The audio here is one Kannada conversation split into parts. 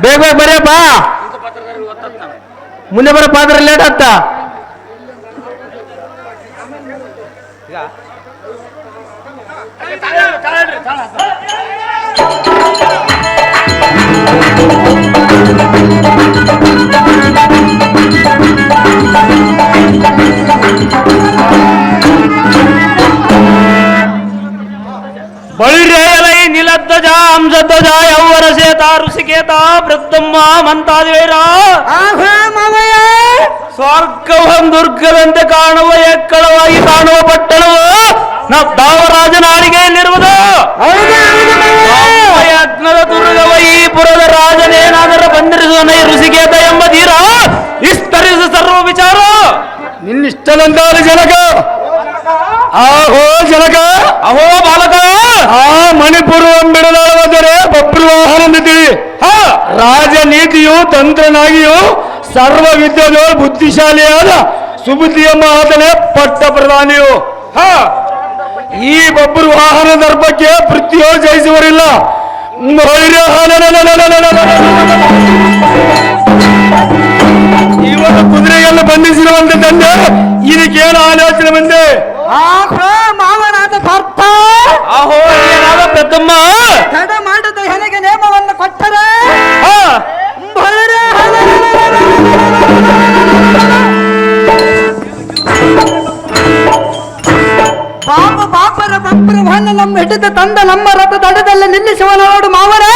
ಬೇಗ ಬೇಗ ಬರೆಯಪ್ಪ, ಮುಂದೆ ಬರೋ ಪಾತ್ರ ಲೇಟ್ ಆಗ್ತ. ಬಳಿರೇಯಲೈ ನಿಲಧ್ವಜ ಹಂಸಧ್ವಜ ಯೌವರಸೇತ ಋಷಿಕೇತ ವೃದ್ಧಮ್ಮ ಮಂತಾದಿವೈರ ಸ್ವರ್ಗವಂ ದುರ್ಗದಂತೆ ಕಾಣುವ ಎಕ್ಕಳವಾಗಿ ಕಾಣುವ ಪಟ್ಟಣವು ದಾವರಾಜನಾಡಿಗೆಯಲ್ಲಿರುವುದು. ಯಜ್ಞದ ದುರ್ಗವ ಈ ಪುರದ ರಾಜನೇನಾದರೂ ಬಂದಿರಿಸುವನೇ ಋಷಿಕೇತ ಎಂಬ ಧೀರ ವಿಸ್ತರಿಸ ಸರ್ವ ವಿಚಾರ ನಿನ್ನಿಷ್ಟದಂತಾದ ಜನಕ. ಆಹೋ ಜನಕ, ಅಹೋ ಬಾಲಕ, ಆ ಮಣಿಪುರ ಬಿಡಲಾದರೆ ಬಬ್ರುವಾಹನಂದಿದ್ದೀವಿ. ರಾಜನೀತಿಯು ತಂತ್ರನಾಗಿಯೂ ಸರ್ವ ವಿದ್ಯೆಯೋ ಬುದ್ಧಿಶಾಲಿಯಾದ ಸುಬುದ್ಧಿ ಎಂಬ ಆತನೇ ಪಟ್ಟ ಪ್ರಧಾನಿಯು. ಈ ಬಬ್ರು ವಾಹನ ದರ್ಪಕ್ಕೆ ಪೃಥ್ವಿಯೋ ಜಯಿಸುವರಿಲ್ಲ. ಇವತ್ತು ಕುದುರೆಯನ್ನು ಬಂಧಿಸಿರುವಂತೆ ತಂದೆ, ಇದಕ್ಕೇನು ಆಲೋಚನೆ ಬಂದೆ? ಮಾವನಾದ ಭರ್ತ ಆಹೋ ಏನಾದ ಪೆದ್ದಮ್ಮ ತಡ ಮಾಡದ ಹೆಣೆಗೆ ನೇಮವನ್ನು ಕೊಟ್ಟರೆ ಬಾಪರ ಬಬ್ರುವಾಹನ ನಮ್ಮ ಹಿಡಿದ ತಂದ ನಮ್ಮ ರಥ ದಡದಲ್ಲಿ ನಿಲ್ಲಿಸುವ ನೋಡು ಮಾವರೇ,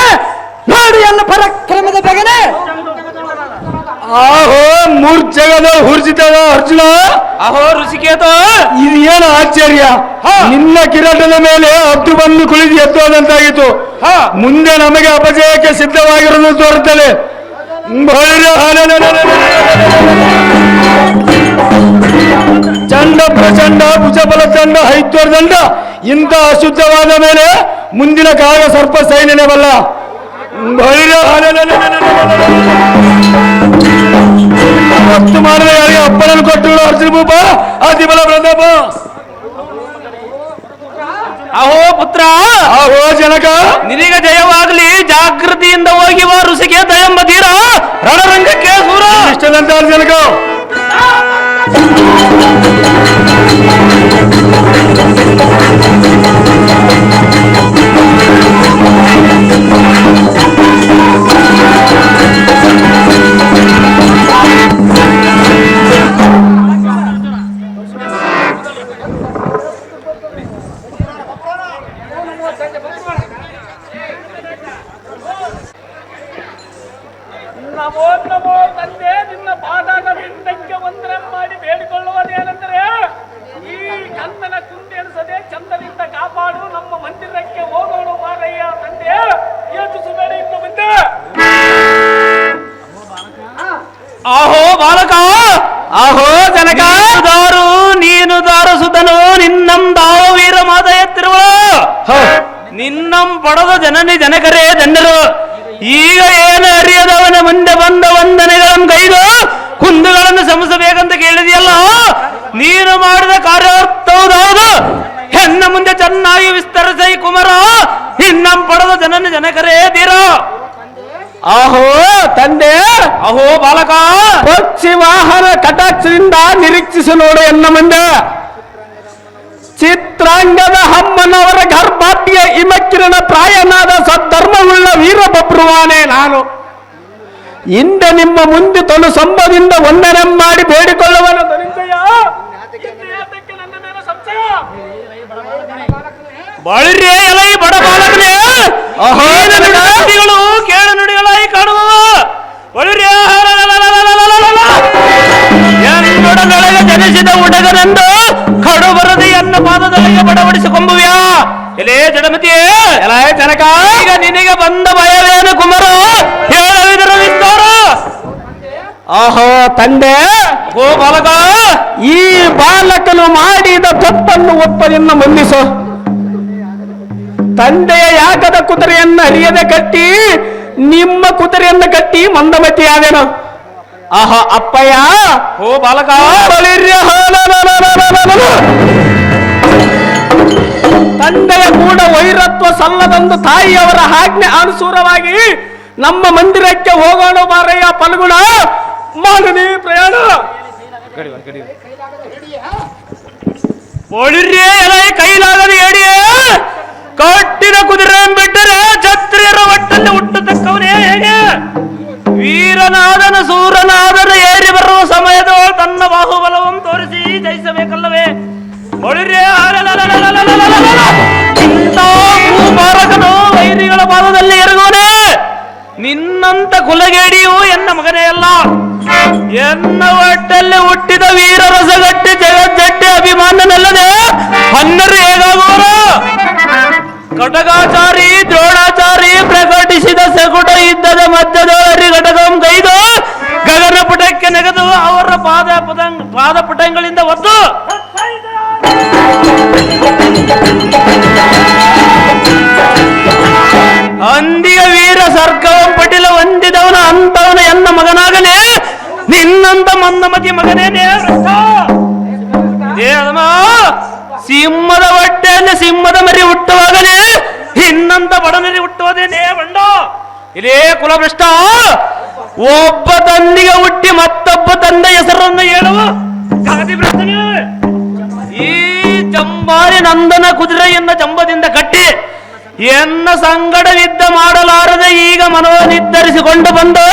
ನೋಡು ಎಲ್ಲ ಪರಾಕ್ರಮದ ಬೆಗನೆ. ಆಹೋ ಮೂರ್ಛೆಗದ ಹುರ್ಜಿತದ ಅರ್ಜುನ, ಅಹೋ ಋಷಿಕೇತ, ಇದು ಏನು ಆಶ್ಚರ್ಯ! ನಿನ್ನ ಕಿರೀಟದ ಮೇಲೆ ಹದ್ದು ಬಂದು ಕುಳಿದು ಎತ್ತುವಂತಾಗಿತ್ತು. ಮುಂದೆ ನಮಗೆ ಅಪಜಯಕ್ಕೆ ಸಿದ್ಧವಾಗಿರುವುದು ತೋರುತ್ತದೆ. ಚಂಡ ಪ್ರಚಂಡ ಭುಜಬಲ ಚಂಡ ಹೈತ್ವರ್ದಂಡ ಇಂಥ ಅಶುದ್ಧವಾದ ಮೇಲೆ ಮುಂದಿನ ಕಾಗ ಸರ್ಪ ಸೈನ್ಯನೇ ಬಲ್ಲ. ವಸ್ತು ಮಾಡಿದ ಯಾರಿಗೆ ಅಪ್ಪನನ್ನು ಕೊಟ್ಟು ಅರ್ಜುನ ಭೂಪ ಅತಿಬಲ ಪ್ರತಾಪ. ಅಹೋ ಪುತ್ರ, ಅಹೋ ಜನಕ, ನಿನಗೆ ಜಯವಾಗಲಿ. ಜಾಗೃತಿಯಿಂದ ಹೋಗಿ ಬಾ ಋಷಿಕೇತ ಎಂಬ ಧೀರ ರಣರಂಗಕ್ಕೆ ಸೂರ. ಇಷ್ಟದಂತ ಜನಕ ನಮೋ ನಮೋ ತಂದೆ, ನಿನ್ನ ಪಾದಾದ ಬಿಂದಕ್ಕೆ ವಂದನೆ ಮಾಡಿ ಬೇಡಿಕೊಳ್ಳುವುದೇನೆಂದರೆ, ಈ ಕಂದನ ಕುಂದೆನಿಸದೆ ಚಂದದಿಂದ ಕಾಪಾಡು. ನಮ್ಮ ಮಂದಿರಕ್ಕೆ ಹೋಗೋಣ ಮಾರಯ್ಯ ತಂದೆ, ಯೋಚಿಸಬೇಡ ಇನ್ನು ಮುಂದೆ. ಆಹೋ ಬಾಲಕ, ಆಹೋ ಜನಕ, ನೀನು ದಾರಸುತನು ನಿನ್ನಂ ದಾವ ವೀರ ಮಾತ ಎತ್ತಿರುವ ನಿನ್ನಂ ಪಡೆದ ಜನನಿ ಜನಕರೇ ದಂಡರು. ಈಗ ಏನು ಅರಿಯದವನ ಮುಂದೆ ಬಂದ ವಂದನೆಗಳನ್ನು ಕೈದು ಕುಂದುಗಳನ್ನು ಶಮಿಸಬೇಕಂತ ಕೇಳಿದೆಯಲ್ಲ, ನೀನು ಮಾಡಿದ ಕಾರ್ಯಾರ್ಥವುದಾವುದು. ಹೆಣ್ಣ ಮುಂದೆ ಚೆನ್ನಾಗಿ ವಿಸ್ತರಿಸೈ ಕುಮಾರ, ನಿನ್ನಂ ಪಡೆದ ಜನನಿ ಜನಕರೇ ಧೀರ. ಆಹೋ ತಂದೆ, ಅಹೋ ಬಾಲಕ, ಪಕ್ಷಿ ವಾಹನ ಕಟಾಕ್ಷದಿಂದ ನಿರೀಕ್ಷಿಸಿ ನೋಡು ಎನ್ನ ಮುಂದೆ. ಚಿತ್ರಾಂಗದ ಅಮ್ಮನವರ ಗರ್ಭಾಟ್ಯ ಹಿಮಕಿರಣ ಪ್ರಾಯನಾದ ಸದ್ಧರ್ಮವುಳ್ಳ ವೀರ ಬಬ್ರುವಾನೆ ನಾನು. ಹಿಂದೆ ನಿಮ್ಮ ಮುಂದೆ ತೊಲು ಸಂಭದಿಂದ ವಂದನೆ ಮಾಡಿ ಬೇಡಿಕೊಳ್ಳುವನ ಧನಂಜಯ. ಬಳಿರೇ ಎಲೈ ಬಡ ಬಾಲಕನೇ, ನುಡಿಗಳು ಕೇಳು ನುಡಿಗಳಾಗಿ ಕಾಣುವವ. ಬಳಿರೇ ಎನ್ನೊಡನೊಳಗೆ ಜನಿಸಿದ ಹುಡುಗನೆಂದು ಕಡು ಬರದೆ ಎನ್ನ ಪಾದದೊಳಗೆ ಬಡವಡಿಸಿಕೊಂಬುವ್ಯಾ. ಎಲೇ ಜಡಮತಿಯೇ, ಎಲ ಜನಕ, ಈಗ ನಿನಗೆ ಬಂದ ಭಯವೇನು ಕುಮಾರ? ಹೇಳುವುದರ ವಿಸ್ತಾರ. ಆಹೋ ತಂದೆ, ಓ ಬಾಲಕ, ಈ ಬಾಲಕನು ಮಾಡಿದ ತಪ್ಪನ್ನು ಒಪ್ಪದನ್ನು ಮಂದಿಸು. ತಂದೆಯ ಯಾಗದ ಕುದುರೆಯನ್ನು ಹರಿಯದೆ ಕಟ್ಟಿ ನಿಮ್ಮ ಕುದುರೆಯನ್ನು ಕಟ್ಟಿ ಮಂದಮತಿಯಾದೆನು. ಆಹಾ ಅಪ್ಪಯ್ಯ, ಓ ಬಾಲಕ, ತಂದೆಯ ಕೂಡ ವೈರತ್ವ ಸಲ್ಲದಂದು ತಾಯಿಯವರ ಆಜ್ಞೆ ಅನುಸಾರವಾಗಿ ನಮ್ಮ ಮಂದಿರಕ್ಕೆ ಹೋಗೋಣ ಬಾರಯ್ಯ ಫಲ್ಗುಣ, ಮಾಡಲಿ ಪ್ರಯಾಣ. ಒಳಿರ್ಯೇ ಎಲೆ ಕೈಲಾಗದ ಎಡಿಯೇ, ಕಟ್ಟಿನ ಕುದುರೆ ಬಿಟ್ಟರೆ ಛತ್ರಿಯರ ಒಟ್ಟಲ್ಲಿ ಹುಟ್ಟತಕ್ಕವನೇ ಹೇಗೆ? ವೀರನಾದನ ಸೂರನಾದನ ಏರಿ ಬರುವ ಸಮಯದ ತನ್ನ ಬಾಹುಬಲವನ್ನು ತೋರಿಸಿ ಜಯಿಸಬೇಕಲ್ಲವೇ? ಒಳಿರ್ಯೇ ಭೂಭಾರಕನು ವೈರಿಗಳ ಪಾದದಲ್ಲಿ ಎರಗೋನೆ. ನಿನ್ನಂತ ಕುಲಗೇಡಿಯು ಎನ್ನ ಮಗನೇ ಅಲ್ಲ, ಎನ್ನ ಒಟ್ಟಲ್ಲಿ ಹುಟ್ಟಿದ ವೀರ ರಸಗಟ್ಟಿ ಜಗಜ್ಜಟ್ಟಿ ಅಭಿಮಾನನಲ್ಲದೆ ಹನ್ನರು ಹೇಗಾಗುವರು? ಕಟಕಾಚಾರಿ ದ್ರೋಣಾಚಾರಿ ಪ್ರಕಟಿಸಿದ ಸೆಗುಟ ಯುದ್ಧದ ಮಧ್ಯದ ಘಟಕಂ ಕೈದು ಗಗನ ಪುಟಕ್ಕೆ ನೆಗೆದು ಅವರ ಪಾದ ಪುಟಗಳಿಂದ ಒದ್ದು ಅಂದಿಯ ವೀರ ಸರ್ಗವಂ ಪಟಿಲ ಹೊಂದಿದವನ ಅಂತವನ ಎನ್ನ ಮಗನಾಗಲೇ, ನಿನ್ನಂತ ಮಂದಮತಿ ಮಗನೇನೇ ಸಿಂಹದ ಹೊಟ್ಟೆಯಲ್ಲಿ ಸಿಂಹದ ಮರಿ ಹುಟ್ಟುವಾಗಲೇ ಇನ್ನಂತ ಬಡನರಿ ಹುಟ್ಟುವುದೇನೇ ಬಂಡ. ಇದೇ ಕುಲಭ್ರಷ್ಟ, ಒಬ್ಬ ತಂದೆಗೆ ಹುಟ್ಟಿ ಮತ್ತೊಬ್ಬ ತಂದೆ ಹೆಸರನ್ನು ಹೇಳುವ ಗಾದಿಭ್ರಷ್ಟನೇ. ಈ ಜಂಬಾರಿ ನಂದನ ಕುದುರೆಯನ್ನ ಜಂಬದಿಂದ ಕಟ್ಟಿ ಎನ್ನ ಸಂಗಡವಿದ್ದ ಮಾಡಲಾರದೆ ಈಗ ಮನೋ ನಿರ್ಧರಿಸಿಕೊಂಡು ಬಂದು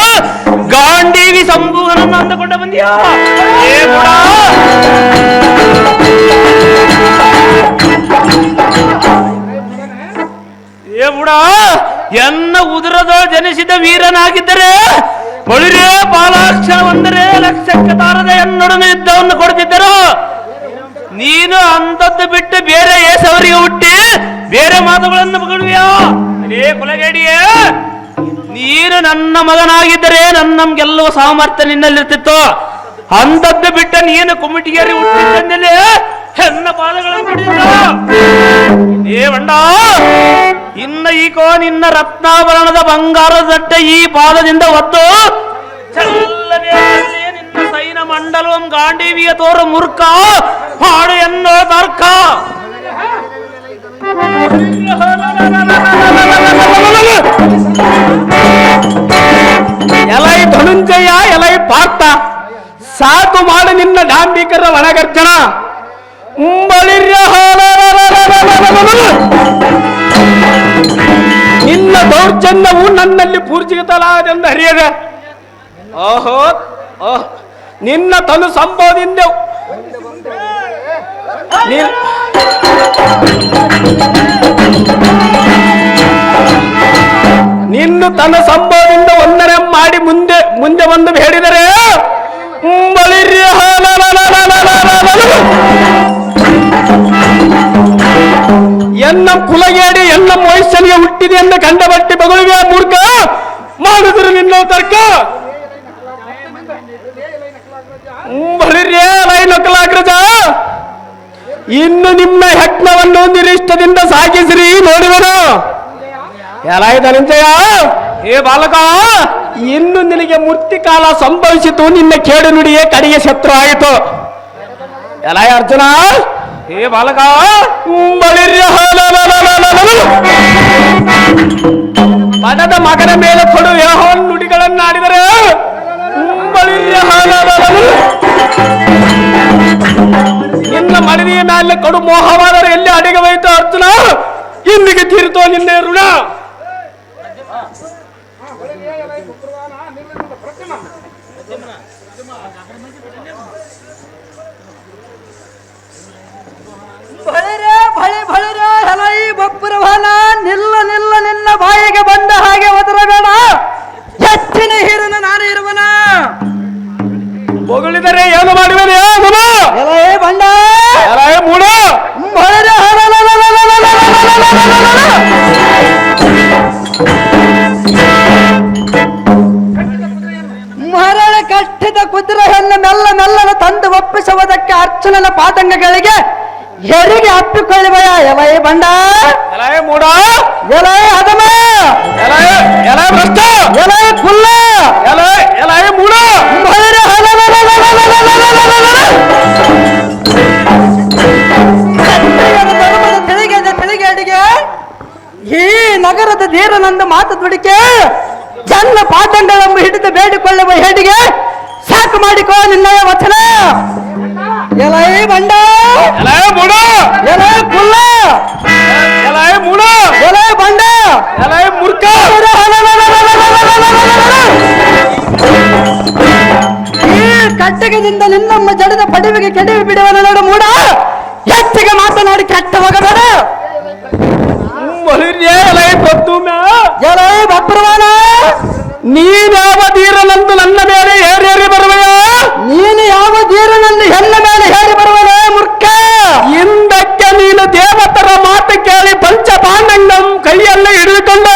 ಗಾಂಡೀವಿ ಸಂಭೂಗನನ್ನು ಅಂದುಕೊಂಡು ಬಂದಿಯಾ? ಏ ಬುಡ, ಎನ್ನ ಉದುರದ ಜನಿಸಿದ ವೀರನಾಗಿದ್ದರೆ ಒಳಿರೇ ಬಾಲಾಕ್ಷರವಂದರೆ ಲಕ್ಷಕ್ಕೆ ತಾರದ ಎನ್ನೊಡನೆ ಯುದ್ಧವನ್ನು ಕೊಡ್ತಿದ್ದರು. ನೀನು ಅಂತದ್ದು ಬಿಟ್ಟು ಬೇರೆ ಏಸವರಿಗೆ ಹುಟ್ಟಿ ಬೇರೆ ಮಾತುಗಳನ್ನು ಮಗಳುವ್ಯಾ? ಅದೇ ಕುಲಗೇಡಿಯೇ, ನೀನು ನನ್ನ ಮಗನಾಗಿದ್ದರೆ ನನ್ನ ಗೆಲ್ಲುವ ಸಾಮರ್ಥ್ಯ ನಿನ್ನಲ್ಲಿರ್ತಿತ್ತು. ಅಂತದ್ದು ಬಿಟ್ಟ ನೀನು ಕುಮಿಟಿಗೇರಿ ಹುಟ್ಟಿದ್ದಂದಲೇ ಹೆಣ್ಣ ಪಾದಗಳನ್ನು ಬಿಡಿದ. ಏ ಬಂಡ, ಇನ್ನ ಈಕೋ ನಿನ್ನ ರತ್ನಾಭರಣದ ಬಂಗಾರದ ದಟ್ಟೆ ಈ ಪಾದದಿಂದ ಒತ್ತು ಚಲ್ಲನೆ ನಿನ್ನ ಸೈನ ಮಂಡಲಂ ಗಾಂಡೀವಿಯ ತೋರು ಮೂರ್ಖ ಹಾಡು ಎನ್ನೋ ತರ್ಕ. ಎಲೈ ಧನುಂಜಯ, ಎಲೈ ಪಾರ್ಥ, ಸಾಕು ಮಾಡು ನಿನ್ನ ಡಾಂಬಿಕರ ಒಣಗರ್ಜನ. ನಿನ್ನ ದೌರ್ಜನ್ಯವು ನನ್ನಲ್ಲಿ ಪೂರ್ಜಿತಲಾದೆಂದು ಹರಿಯದ. ಓಹೋ ಓಹ್, ನಿನ್ನ ತನು ಸಂಭವದಿಂದ ನಿನ್ನ ತನ್ನ ಸಂಭವದಿಂದ ಒಂದರ ಮಾಡಿ ಮುಂದೆ ಮುಂದೆ ಬಂದು ಹೇಳಿದರೆ ಎನ್ನ ಕುಲಗೇಡಿ ಎನ್ನ ವಯಸ್ಸನಿಗೆ ಹುಟ್ಟಿದೆ ಎಂದು ಕಂಡ ಬಟ್ಟಿ ಬಗಳುವೆ ಮೂರ್ಖ, ಮಾಡಿದ್ರು ನಿನ್ನ ತರ್ಕ. ಬಳಿರ್ಯೇ ಲೈ ನಕಲಾಗ್ರಜ, ಇನ್ನು ನಿಮ್ಮ ಯಜ್ಞವನ್ನು ನಿರೀಷ್ಟದಿಂದ ಸಾಗಿಸ್ರಿ ನೋಡುವನು. ಎಲಾಯ ಧನಂಜಯ, ಹೇ ಬಾಲಕ, ಇನ್ನು ನಿನಗೆ ಮೂರ್ತಿಕಾಲ ಸಂಭವಿಸಿತು, ನಿನ್ನ ಕೇಡು ನುಡಿಯೇ ಕಡೆಗೆ ಶತ್ರು ಆಯಿತು. ಎಲಾಯ ಅರ್ಜುನ, ಹೇ ಬಾಲಕ, ಪದದ ಮಗನ ಮೇಲೆ ಕೊಡು ಯೆಹೋವನ ನುಡಿಗಳನ್ನಾಡಿದರೆ ನಿನ್ನ ಮಡದಿಯ ಮೇಲೆ ಕೊಡು ಮೋಹವಾದರೆ ಎಲ್ಲಿ ಅಡಿಗೆ ಹೋಯಿತು ಅರ್ಜುನ, ಇಂದಿಗೆ ತೀರ್ತೋ ನಿನ್ನೆ ಋಣ. ನಿಲ್ಲ ನಿಲ್ಲ ನಿನ್ನ ಬಾಯಿಗೆ ಬಂದ ಹಾಗೆ ಒದರಬೇಡ, ಹೆಚ್ಚಿನ ಹೀರನ ನಾನು ಇರುವನ. ಹೊಗಳಿದರೆ ಏನು ಮಾಡುವನೇ ಬಂಡ ಮೂಡ ಮರಳ ಕಟ್ಟಿದ ಕುದುರೆಯನ್ನು ಮೆಲ್ಲ ಮೆಲ್ಲನ ತಂದು ಒಪ್ಪಿಸುವುದಕ್ಕೆ ಅರ್ಚನನ ಪಾತಂಗಗಳಿಗೆ ಹೆರಿಗೆ ಅಪ್ಪಿಕೊಳ್ಳುವಯ. ಎಲೈ ಬಂಡ, ಎಲೈ ಮೂಡ, ಎಲೈ ಅದಮ, ಎಲೈ ಭ್ರಷ್ಟ, ಎಲೈ ಕುಲ್ಲ, ಎಲೈ ಮೂಡ. ತಿಳಿಗೇಡಿಗೆ ಈ ನಗರದ ಧೀರನಂದು ಮಾತು ದುಡಿಕೆ ಜನ್ನ ಪಾಠಗಳನ್ನು ಹಿಡಿದು ಬೇಡಿಕೊಳ್ಳುವ ಹೇಡಿಗೆ ಸಾಕು ಮಾಡಿಕೋ ನಿನ್ನಯ ವಚನ. ಎಲೈ ಬಂಡ, ಎಲೈ ಮುಡ, ಎಲೈ ಕುಲ್ಲ, ಎಲೈ ಮುಡ, ಎಲೈ ಬಂಡ, ಎಲೈ ಮುರ್ಕ. ಈ ಕಟ್ಟಗದಿಂದ ನಿನ್ನಮ್ಮ ಜಡದ ಪಡಿವಿಗೆ ಕೆಡವಿ ಬಿಡುವನ ನೋಡು ಮೂಡ. ಹೆಚ್ಚಿಗೆ ಮಾತನಾಡಿ ಕೆಟ್ಟ ಹೋಗಬೇಡ. ಎಲೈ ಪದ್ದುಮ, ಎಲೈ ಬಬ್ರವಾನ, ನೀನ್ಯಾವ ಧೀರನಂದು ನನ್ನ ಮೇಲೆ ಏರೇರಿ ಬರುವೆಯ? ನೀನು ಯಾವ ಧೀರನನ್ನು ಹೆಣ್ಣ ಮೇಲೆ ಹೇರಿ ಬರುವನೇ ಮೂರ್ಖ. ಹಿಂದಕ್ಕೆ ನೀನು ದೇವತರ ಮಾತು ಕೇಳಿ ಪಂಚಪಾಂಡಂ ಕೈಯಲ್ಲಿ ಹಿಡಿದುಕೊಂಡು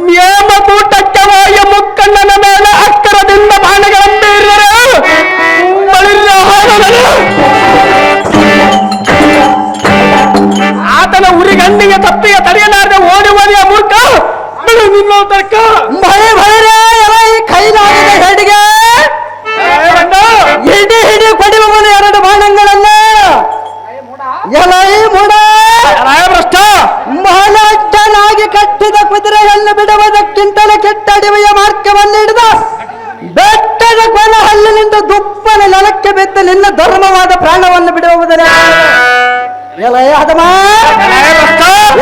ನೇಮಕೂಟಕ್ಕೆ ವಾಯ ಮುಕ್ಕಣ್ಣನ ಮೇಲೆ ಅಕ್ಕರದಿಂದ ಬಾಣಗಳನ್ನು ಇರಿದರೆ ಆತನ ಉರಿಗಣ್ಣಿಗೆ ತಪ್ಪಿಗೆ ತಡೆಯಲಾರದೆ ಓಡಿ ಓದಿಯ ಮೂರ್ಖ ನಿನ್ನ ತರ್ಕ. ಭಯ ಭಯರೇ ಎಲೈ ಕೈಲಾಗದ ಹೇಡಿಗೆ ಹಿಡಿ ಹಿಡಿ ಪಡೆಯುವನು ಎರಡು ಬಾಣಗಳನ್ನು. ಎಲೈ ಮೂಡ, ಭ್ರಷ್ಟ ಮಹಾರಾಜನಾಗಿ ಕಟ್ಟಿದ ಕುದುರೆಯನ್ನು ಬಿಡುವುದಕ್ಕಿಂತಲೂ ಕೆಟ್ಟಡಿವೆಯ ಮಾರ್ಗವನ್ನು ಹಿಡಿದ ಬೆಟ್ಟದ ಕೊನ ಹಲ್ಲಿನಿಂದ ದುಪ್ಪನ ನೆಲಕ್ಕೆ ಬಿದ್ದು ನಿನ್ನ ಧರ್ಮವಾದ ಪ್ರಾಣವನ್ನು ಬಿಡುವುದರ. ಎಲೈ ಹದಮ,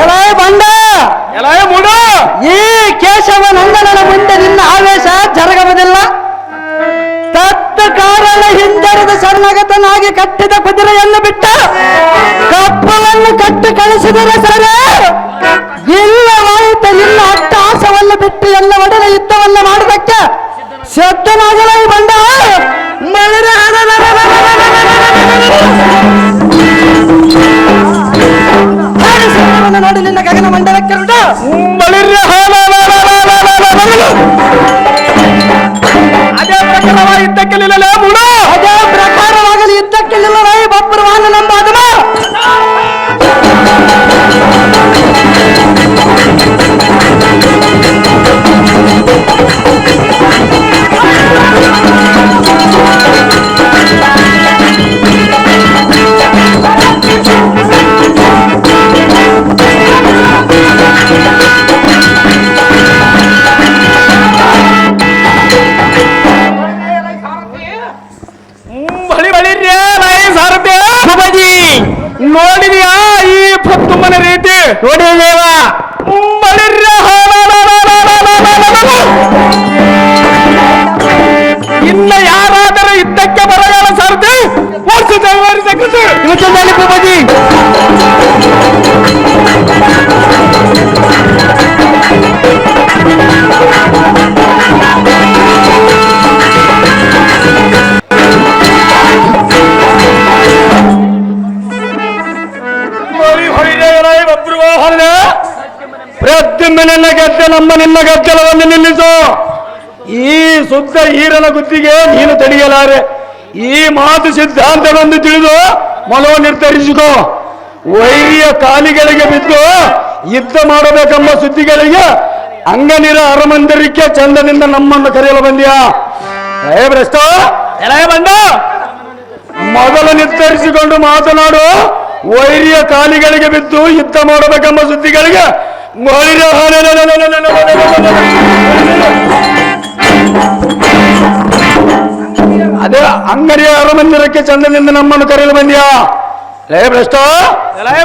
ಎಲೈ ಬಂಡ, ಎಲೈ ಮೂಡ, ಈ ಕೇಶವ ನಂದನನ ಮುಂದೆ ನಿನ್ನ ಆವೇಶ ಜರಗುವುದಿಲ್ಲ. ತತ್ತ ಕಾರಣ ಹಿಂದರದ ಶರಣಗತನಾಗಿ ಕಟ್ಟಿದ ಕುದುರೆಯನ್ನು ಬಿಟ್ಟ ಕಪ್ಪವನ್ನು ಕಟ್ಟಿ ಕಳಿಸಿದರೆ ಸರಿ ಇಲ್ಲವಾಯಿತು. ನಿನ್ನ ಅಟ್ಟಹಾಸವನ್ನು ಬಿಟ್ಟು ಎಲ್ಲ ಒಡನೆ ಯುದ್ಧವನ್ನು ಮಾಡುವುದಕ್ಕೆ ಸಿದ್ಧನಾಗಲ ಈ ಬಂಡ. ನೋಡಿ ನಿನ್ನ ಗಗನ ಮಂಡಲಕ್ಕೆ ಅದೇ ಪ್ರಕಾರವಾಗಿ ಯುದ್ಧಕ್ಕೆ ನಿಲ್ಲಲೇ ಮೂಡ. ಅದೇ ಪ್ರಕಾರವಾಗಲಿ ಯುದ್ಧಕ್ಕೆ ನಿಲ್ಲವೇ ಬಬ್ರವಾನ ನಮ್ಮ ಅದಮ. ನೋಡಿದ್ಯಾ ಈ ಪತ್ತುಮ್ಮನ ರೀತಿ? ನೋಡಿದೇವ ಇನ್ನ ಯಾರಾದರೂ ಯುದ್ಧಕ್ಕೆ ಬರಗಾಲ ಸಾರಥಿ ಇವತ್ತೊಂದಲ್ಲಿ ಪ್ರಭುಜಿ ಪ್ರದ್ಯುಮ್ನ ಗೆದ್ದೆ ನಮ್ಮ ನಿನ್ನ ಗದ್ದಲವನ್ನು ನಿಲ್ಲಿಸು. ಈ ಶುದ್ಧ ಈರನ ಗುತ್ತಿಗೆ ನೀನು ತಡೆಯಲಾರೆ. ಈ ಮಾತು ಸಿದ್ಧಾಂತವೆಂದು ತಿಳಿದು ಮನೋ ನಿರ್ಧರಿಸಿಕೋ. ವೈರಿಯ ಕಾಲಿಗಳಿಗೆ ಬಿದ್ದು ಯುದ್ಧ ಮಾಡಬೇಕೆಂಬ ಸುದ್ದಿಗಳಿಗೆ ಅಂಗನಿರ ಅರಮಂದಿರಕ್ಕೆ ಚಂದದಿಂದ ನಮ್ಮನ್ನು ಕರೆಯಲು ಬಂದ್ಯಾ? ಭ್ರಷ್ಟ ಬಂದ ಮೊದಲು ನಿರ್ಧರಿಸಿಕೊಂಡು ಮಾತನಾಡು. ವೈರಿಯ ಕಾಲಿಗಳಿಗೆ ಬಿದ್ದು ಯುದ್ಧ ಮಾಡಬೇಕೆಂಬ ಸುದ್ದಿಗಳಿಗೆ ಅದೇ ಅಂಗಡಿಯ ಅರಮಂದಿರಕ್ಕೆ ಚಂದನಿಂದ ನಮ್ಮನ್ನು ಕರೆಯಲು ಬಂದ್ಯಾ? ಭ್ರಷ್ಟ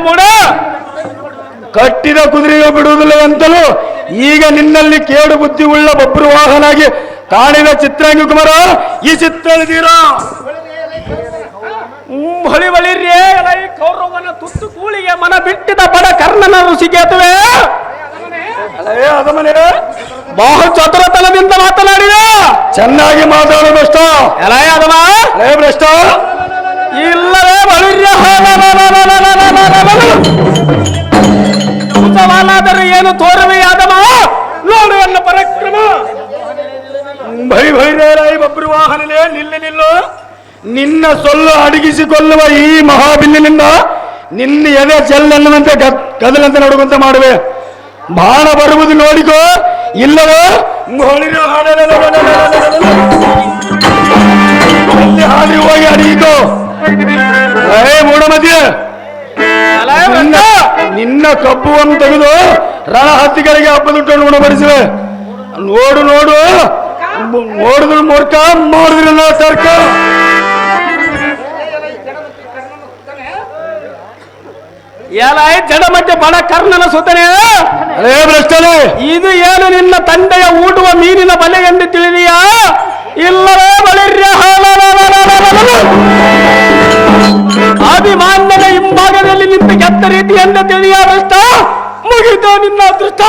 ಮೂಡ ಕಟ್ಟಿದ ಕುದುರೆಗೆ ಬಿಡುವುದಿಲ್ಲ ಅಂತಲೂ ಈಗ ನಿನ್ನಲ್ಲಿ ಕೇಡು ಬುದ್ಧಿ ಉಳ್ಳ ಬಬ್ರು ವಾಹನಾಗಿ ಕಾಣಿದ ಚಿತ್ರಾಂಗಿ ಕುಮಾರ ಈ ಚಿತ್ರದೀರಾ ಹೊಳಿಬಳಿರ್ಯೇ ಕೌರವನ ತುತ್ತು ಕೂಳಿಗೆ ಮನ ಬಿಟ್ಟಿದ ಬಡ ಕರ್ಣನ ಋಷಿಕೇತುವೆ ಅದಮನೆ ಬಹು ಚತುರತನದಿಂದ ಮಾತನಾಡಿದೆ. ಚೆನ್ನಾಗಿ ಮಾತಾಡು ಭ್ರಷ್ಟ. ಅದಮ ಭ್ರಷ್ಟ ಇಲ್ಲವೇ ಬಳಿರ್ಯ ಸವಾಲಾದರೂ ಏನು ತೋರುವೆ ಅದಮ ನೋಡುವನ್ನ ಪರಾಕ್ರಮ. ಭೈರೈ ಬಬ್ರು ವಾಹನಲೇ ನಿಲ್ಲು. ನಿನ್ನ ಸೊಲ್ಲು ಅಡಗಿಸಿಕೊಳ್ಳುವ ಈ ಮಹಾಬಿಲ್ಲಿನಿಂದ ನಿನ್ನ ಎದೆ ಚೆಲ್ಲನ್ನುವಂತೆ ಗದಲಂತೆ ನಡುವಂತೆ ಮಾಡುವೆ. ಬಾಣ ಬರುವುದು ನೋಡಿಕೋ, ಇಲ್ಲವೋ ಹಾಡಿ ಹೋಗಿ ಅಡಿಯಿಕೋ. ಮೂಡ ಮಧ್ಯ ನಿನ್ನ ಕಬ್ಬುವನ್ನು ತೆಗೆದು ರಣ ಹತ್ತಿಗಳಿಗೆ ಹಬ್ಬದುಟ್ಟನ್ನು ಉಣಬಡಿಸುವೆ. ನೋಡು ನೋಡು ನೋಡಿದ್ರು ಮೂರ್ಖ ಮಾಡಿದ್ರು ಸರ್ಕ ಎಲ್ಲ ಜಡ ಮತ್ತೆ ಬಡ ಕರ್ಣನ ಸುತನೆ ಅಲೇ ಭ್ರಷ್ಟನೇ, ಇದು ಏನು ನಿನ್ನ ತಂದೆಯ ಊಟುವ ಮೀನಿನ ಬಲೆ ಎಂದು ತಿಳಿದೀಯಾ? ಇಲ್ಲವೇ ಬಳಿರ್ಯ ಅಭಿಮಾನ್ಯದ ಹಿಂಭಾಗದಲ್ಲಿ ನಿಂತು ಕೆತ್ತ ರೀತಿ ಎಂದು ತಿಳಿಯ ಭ್ರಷ್ಟ. ಮುಗಿತು ನಿನ್ನ ಅದೃಷ್ಟ.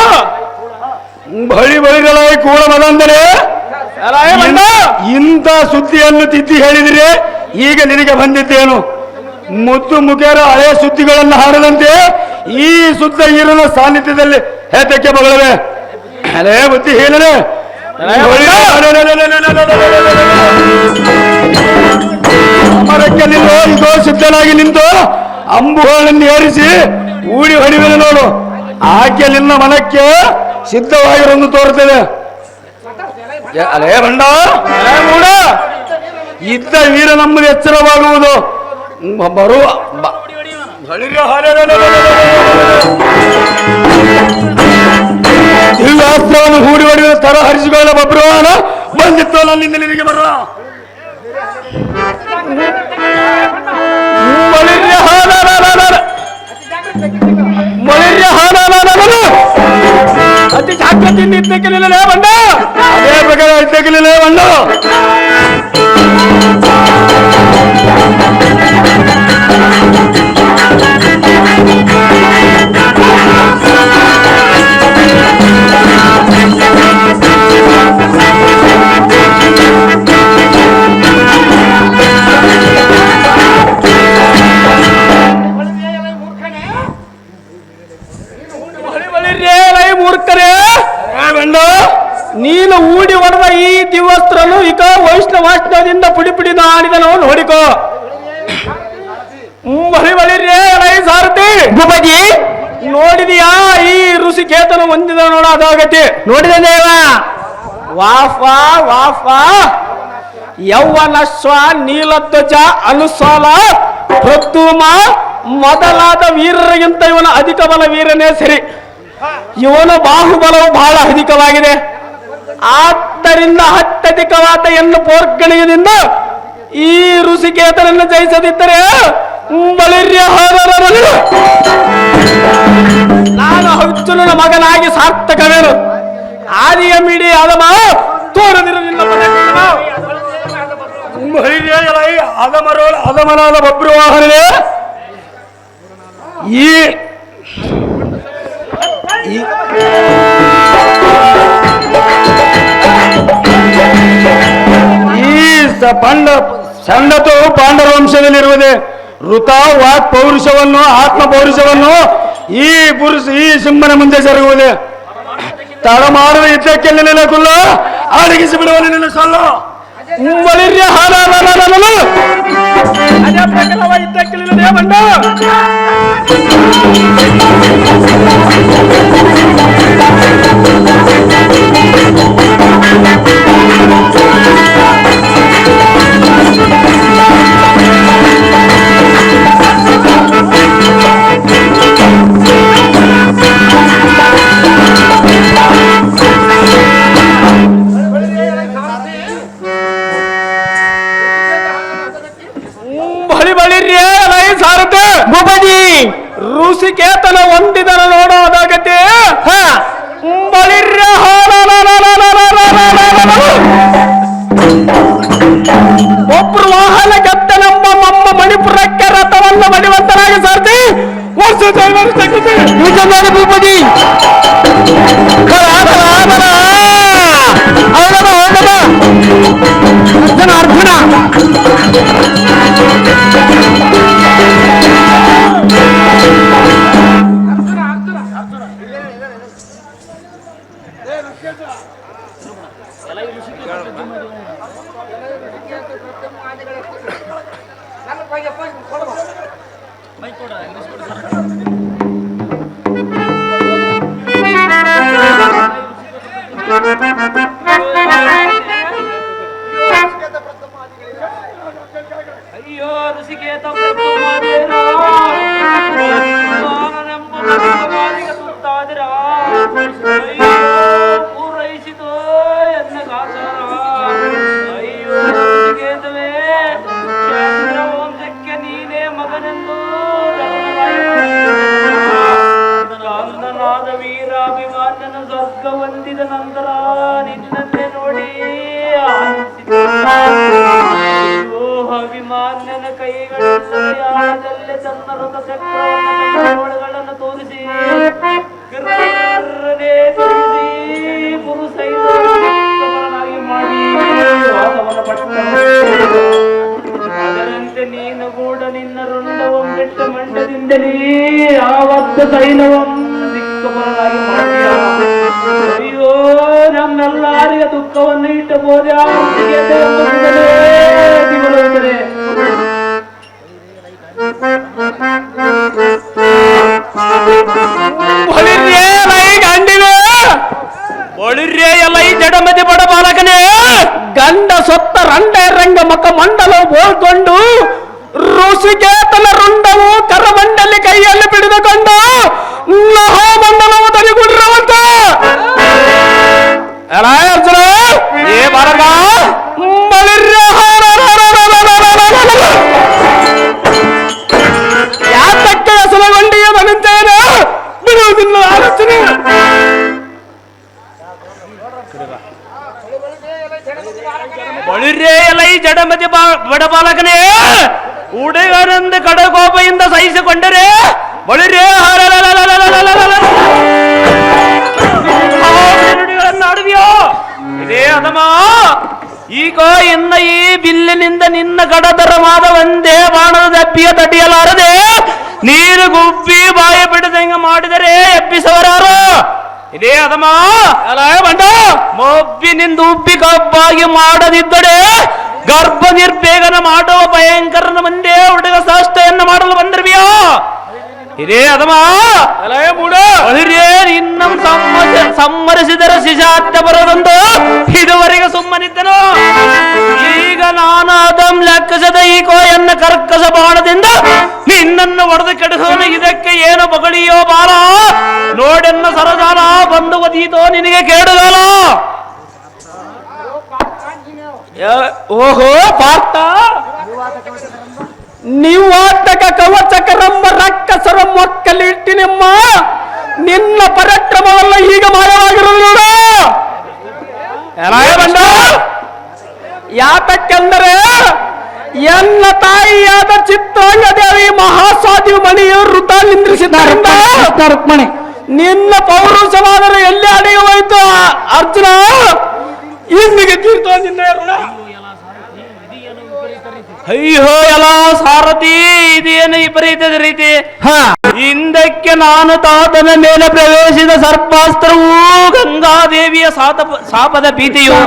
ಬಳಿ ಬಳಿರಲ ಕೂಡ ಮದಂದರೆ ಇಂಥ ಸುದ್ದಿಯನ್ನು ತಿದ್ದಿ ಹೇಳಿದರೆ ಈಗ ನಿನಗೆ ಬಂದಿದ್ದೇನು? ಮುದ್ದು ಮುಖೇರ ಹಳೆ ಸುದ್ದಿಗಳನ್ನು ಹಾಡದಂತೆ ಈ ಶುದ್ಧ ಈರನ ಸಾನ್ನಿಧ್ಯದಲ್ಲಿ ಹೇತಕ್ಕೆ ಬಗಳವೆ? ಹಳೇ ಬುದ್ಧಿ ಹೇಳಲೆ ಅಮರಕ್ಕೆ ನಿಲ್ಲು. ಇದೋ ಸಿದ್ಧನಾಗಿ ನಿಂತು ಅಂಬುಗಳನ್ನು ಏರಿಸಿ ಊಡಿ ಹೊಡಿವೆನು ನೋಡು. ಆಕೆ ನಿನ್ನ ಮನಕ್ಕೆ ಸಿದ್ಧವಾಗಿರೋದು ತೋರುತ್ತದೆ. ಅಲೇ ಬಂಡ ಮೂಡ ಇದ್ದ ವೀರ ನಮ್ಮದು ಎಚ್ಚರವಾಗುವುದು. ಬರುವ ದಿವ್ಯಾಸ್ತ್ರವನ್ನು ಹೂಡಿ ಹೊಡೆಯುವ ತರ ಹರಿಸಿಕೊಳ್ಳ ಬಬ್ರುವಾನ ಬಂದಿತ್ತು ನನ್ನಿಂದ ನಿನಗೆ ಬರುವ ಅತಿ ಜಾಗ್ರತೆಯಿಂದ ಇದ್ದಕ್ಕಿಲ್ಲ ಬಂಡ. ಅದೇ ಪ್ರಕಾರ ಇದ್ದಕ್ಕಿಲ್ಲ ಬಂಡ. ಮೂರ್ಖರೇ, ನೀನು ಊಡಿ ಹೊಡೆದ ಈ ದಿವಸ್ತ್ರನು ಈಗ ವೈಷ್ಣವಾಷ್ಣದಿಂದ ಪುಡಿ ಪುಡಿ ಆಡಿದನು ನೋಡಿಕೋ. ಬಳಿ ಬಳಿರೇ ರೈ ಸಾರಥಿ ಭೂಪತಿ, ನೋಡಿದೀಯಾ ಈ ಋಷಿಕೇತನ ಹೊಂದಿದ ನೋಡ ಅದಾಗತಿ ನೋಡಿದ ದೇವ. ವಾಫಾ ವಾಫಾ ಯೌವನಶ್ವ ನೀಲಧ್ವಜ ಅನುಸಾಲ ಪ್ರದ್ಯುಮ ಮೊದಲಾದ ವೀರರಿಗಿಂತ ಇವನ ಅಧಿಕ ಬಲ ವೀರನೇ ಸರಿ. ಇವನ ಬಾಹುಬಲವು ಬಹಳ ಅಧಿಕವಾಗಿದೆ. ಆದ್ದರಿಂದ ಅತ್ಯಧಿಕವಾದ ಎನ್ನು ಪೋರ್ಗಣಿಯದಿಂದ ಈ ಋಷಿಕೇತನನ್ನು ಜಯಿಸದಿದ್ದರೆ ಬಳಿರ್ಯ ನಾನು ಅರ್ಜುನನ ಮಗನಾಗಿ ಸಾರ್ಥಕವೇನು. ಆದಿಯ ಮಿಡಿ ಅದಮ ತೋರದಿರು ನಿನ್ನ ಅದಮನಾದ ಬಬ್ರುವಾಹನೇ ಈ ಸಂಡತು ಪಾಂಡವ ವಂಶದಲ್ಲಿರುವುದೇ. ಋತ ವಾಕ್ ಪೌರುಷವನ್ನು ಆತ್ಮ ಪೌರುಷವನ್ನು ಈ ಸಿಂಹನ ಮುಂದೆ ಜರುಗುವುದೇ. ತಡ ಮಾಡುವ ಯುದ್ಧಕ್ಕೆ ನಿನ್ನ ಕುಲ್ಲ ಅಡಗಿಸಿ ಬಿಡುವನು ನಿನ್ನ ಸೊಲ್ಲ. ಬಳಿರ್ಯ ಅದೇ ಪ್ರಕಾರವ ಯುದ್ಧಕ್ಕೆ ಬಂಡ. ಭೂಪತಿ ಋಷಿಕೇತನ ಹೊಂದಿದನ ನೋಡೋದಾಗತ್ತೆ. ಬಳಿರ್ಯ ಒಬ್ರು ವಾಹನ ಗೆದ್ದ ನಮ್ಮ ಮಣಿಪುರಕ್ಕೆ ರಥವನ್ನು ಮಡಿವಂತನಾಗಿ ಸಾರ್ತಿ ವರ್ಷ ಭೂಪತಿ ಅರ್ಜುನ ನೋಡಿದ ನಂತರ ನಿನ್ನನ್ನೇ ನೋಡಿ ಅಭಿಮಾನ್ಯನ ಕೈಗಳಲ್ಲಿ ಆಳದಲ್ಲೇ ತನ್ನ ರಥ ಚಕ್ರವನ್ನು ತೋರಿಸಿ ಗುರು ಸೈನ್ಯನಾಗಿ ಮಾಡಿ ವಾಸವನ್ನು ಪಟ್ಟ ಅದರಂತೆ ನೀನು ಕೂಡ ನಿನ್ನ ರುಂಡವಂ ಬೆಟ್ಟ ಮಂಡದಿಂದಲೇ ಆವತ್ತ ಸೈನ್ಯವಂ ದಿಕ್ಕಬರನಾಗಿ ಮಾಡಿಯ ಅಯ್ಯೋ ನಮ್ಮೆಲ್ಲರಿಗ ದುಃಖವನ್ನು ಇಟ್ಟಬೋದೆ ಆ ದಿವಲೋದರೆ ಒಳಿರ್ಯೇ ಎಲ್ಲ ಈ ಜಡಮದಿ ಬಡ ಬಾಲಕನೇ ಗಂಡ ಸೊತ್ತ ರಂಡ ರಂಗ ಮಕ ಮಂಡಲ ಹೋಲ್ಕೊಂಡು ಋಷಿಕೇತನ ರುಂಡವು ಕರಮಂಡಲಿ ಕೈಯಲ್ಲಿ ಬಿಡಿದುಕೊಂಡು ಮಹಾಮಂಡಲವು ತರಿಗುಡಿರುವಂತ ಅರ್ಜುನ ಏ ಬಾಲಕ ಯಾತಕ್ಕೆ ಹೆಸರುಗೊಂಡಿಯ ನಂತೇನೆ ಬಿಡುವುದಿಲ್ಲ ಆಲೋಚನೆ ಒಳಿರ್ಯೇ ಎಲ್ಲ ಈ ಜಡಮತಿ ಬಡ ಬಾಲಕನೇ ಉಡುಗರೆಂದು ಕಡಕೋಪೆಯಿಂದ ಸಹಿಸಿಕೊಂಡರೆ ಒಳಿರ್ಯೇ ಆಡುವಿಯೋ ಇದೇ ಅದಮ ಈಗ ಇನ್ನ ಈ ಬಿಲ್ಲಿನಿಂದ ನಿನ್ನ ಕಡತರವಾದ ಒಂದೇ ಬಾಣದ ದಪ್ಪಿಯ ತಡೆಯಲಾರದೆ ನೀರು ಗುಬ್ಬಿ ಬಾಯಿ ಬಿಡದಂಗ ಮಾಡಿದರೆ ಎಬ್ಬಿಸವರಾರು ಇದೇ ಅದಮ ಬಂಡ ಮೊಬ್ಬಿನಿಂದ ಉಬ್ಬಿ ಕಬ್ಬಾಗಿ ಮಾಡದಿದ್ದರೆ ಗರ್ಭ ನಿರ್ಬೇಗನ ಮಾಡುವ ಭಯಂಕರನ ಮುಂದೆ ಹುಡುಗ ಸಾಷ್ಟೆಯನ್ನು ಮಾಡಲು ಬಂದಿರ್ವಿಯೋ ಇದೇ ಅದಮ ಇನ್ನಂ ಸಮ್ಮರಿಸಿದರೆ ಶಿಶಾತ್ಯ ಬರೋದೊಂದು ಇದುವರೆಗೆ ಸುಮ್ಮನಿದ್ದನು ಈಗ ನಾನು ಅದಂ ಲೆಕ್ಕಿಸದ ಈ ಕೋಯನ್ನ ಕರ್ಕಸ ಬಾಣದಿಂದ ನಿನ್ನನ್ನು ಒಡೆದು ಕೆಡಿಸೋನು ಇದಕ್ಕೆ ಏನು ಬಗಳಿಯೋ ಬಾಲ ನೋಡೆನ್ನ ಸರಜಾಲ ಬಂದು ಒದೀತೋ ನಿನಗೆ ಕೇಳುಗಾಲ ಓಹೋ ಪಾರ್ಥ ನಿವಾತಕ ಕವಚಕರಂಬ ರಕ್ಕಸರ ಮೊಕ್ಕಲಿಟ್ಟಿ ನಿಮ್ಮ ನಿನ್ನ ಪರಾಕ್ರಮವಲ್ಲ ಈಗ ಮಾಯವಾಗಿರೋದು ನೋಡು ಬಂದ ಯಾತಕ್ಕೆಂದರೆ ಎನ್ನ ತಾಯಿಯಾದ ಚಿತ್ರಾಂಗ ದೇವಿ ಮಹಾಸಾಧಿ ಮಣಿಯು ವೃತ ನಿಂದ್ರಿಸಿದ್ದಾರೆ ರುಕ್ಮಣಿ ನಿನ್ನ ಪೌರುಷವಾದರೆ ಎಲ್ಲಿ ಅಡಿಗೆ ಹೋಯ್ತು ಅರ್ಜುನ ಇಂದಿಗೆ ತೀರ್ಥ ನಿನ್ನ ಋಣ ಅಯ್ಯೋ ಎಲ್ಲ ಸಾರಥಿ ಇದೇನು ವಿಪರೀತದ ರೀತಿ ಹಿಂದಕ್ಕೆ ನಾನು ತಾತನ ಮೇಲೆ ಪ್ರವೇಶಿಸಿದ ಸರ್ಪಾಸ್ತ್ರವೂ ಗಂಗಾದೇವಿಯ ಶಾಪದ ಭೀತಿಯು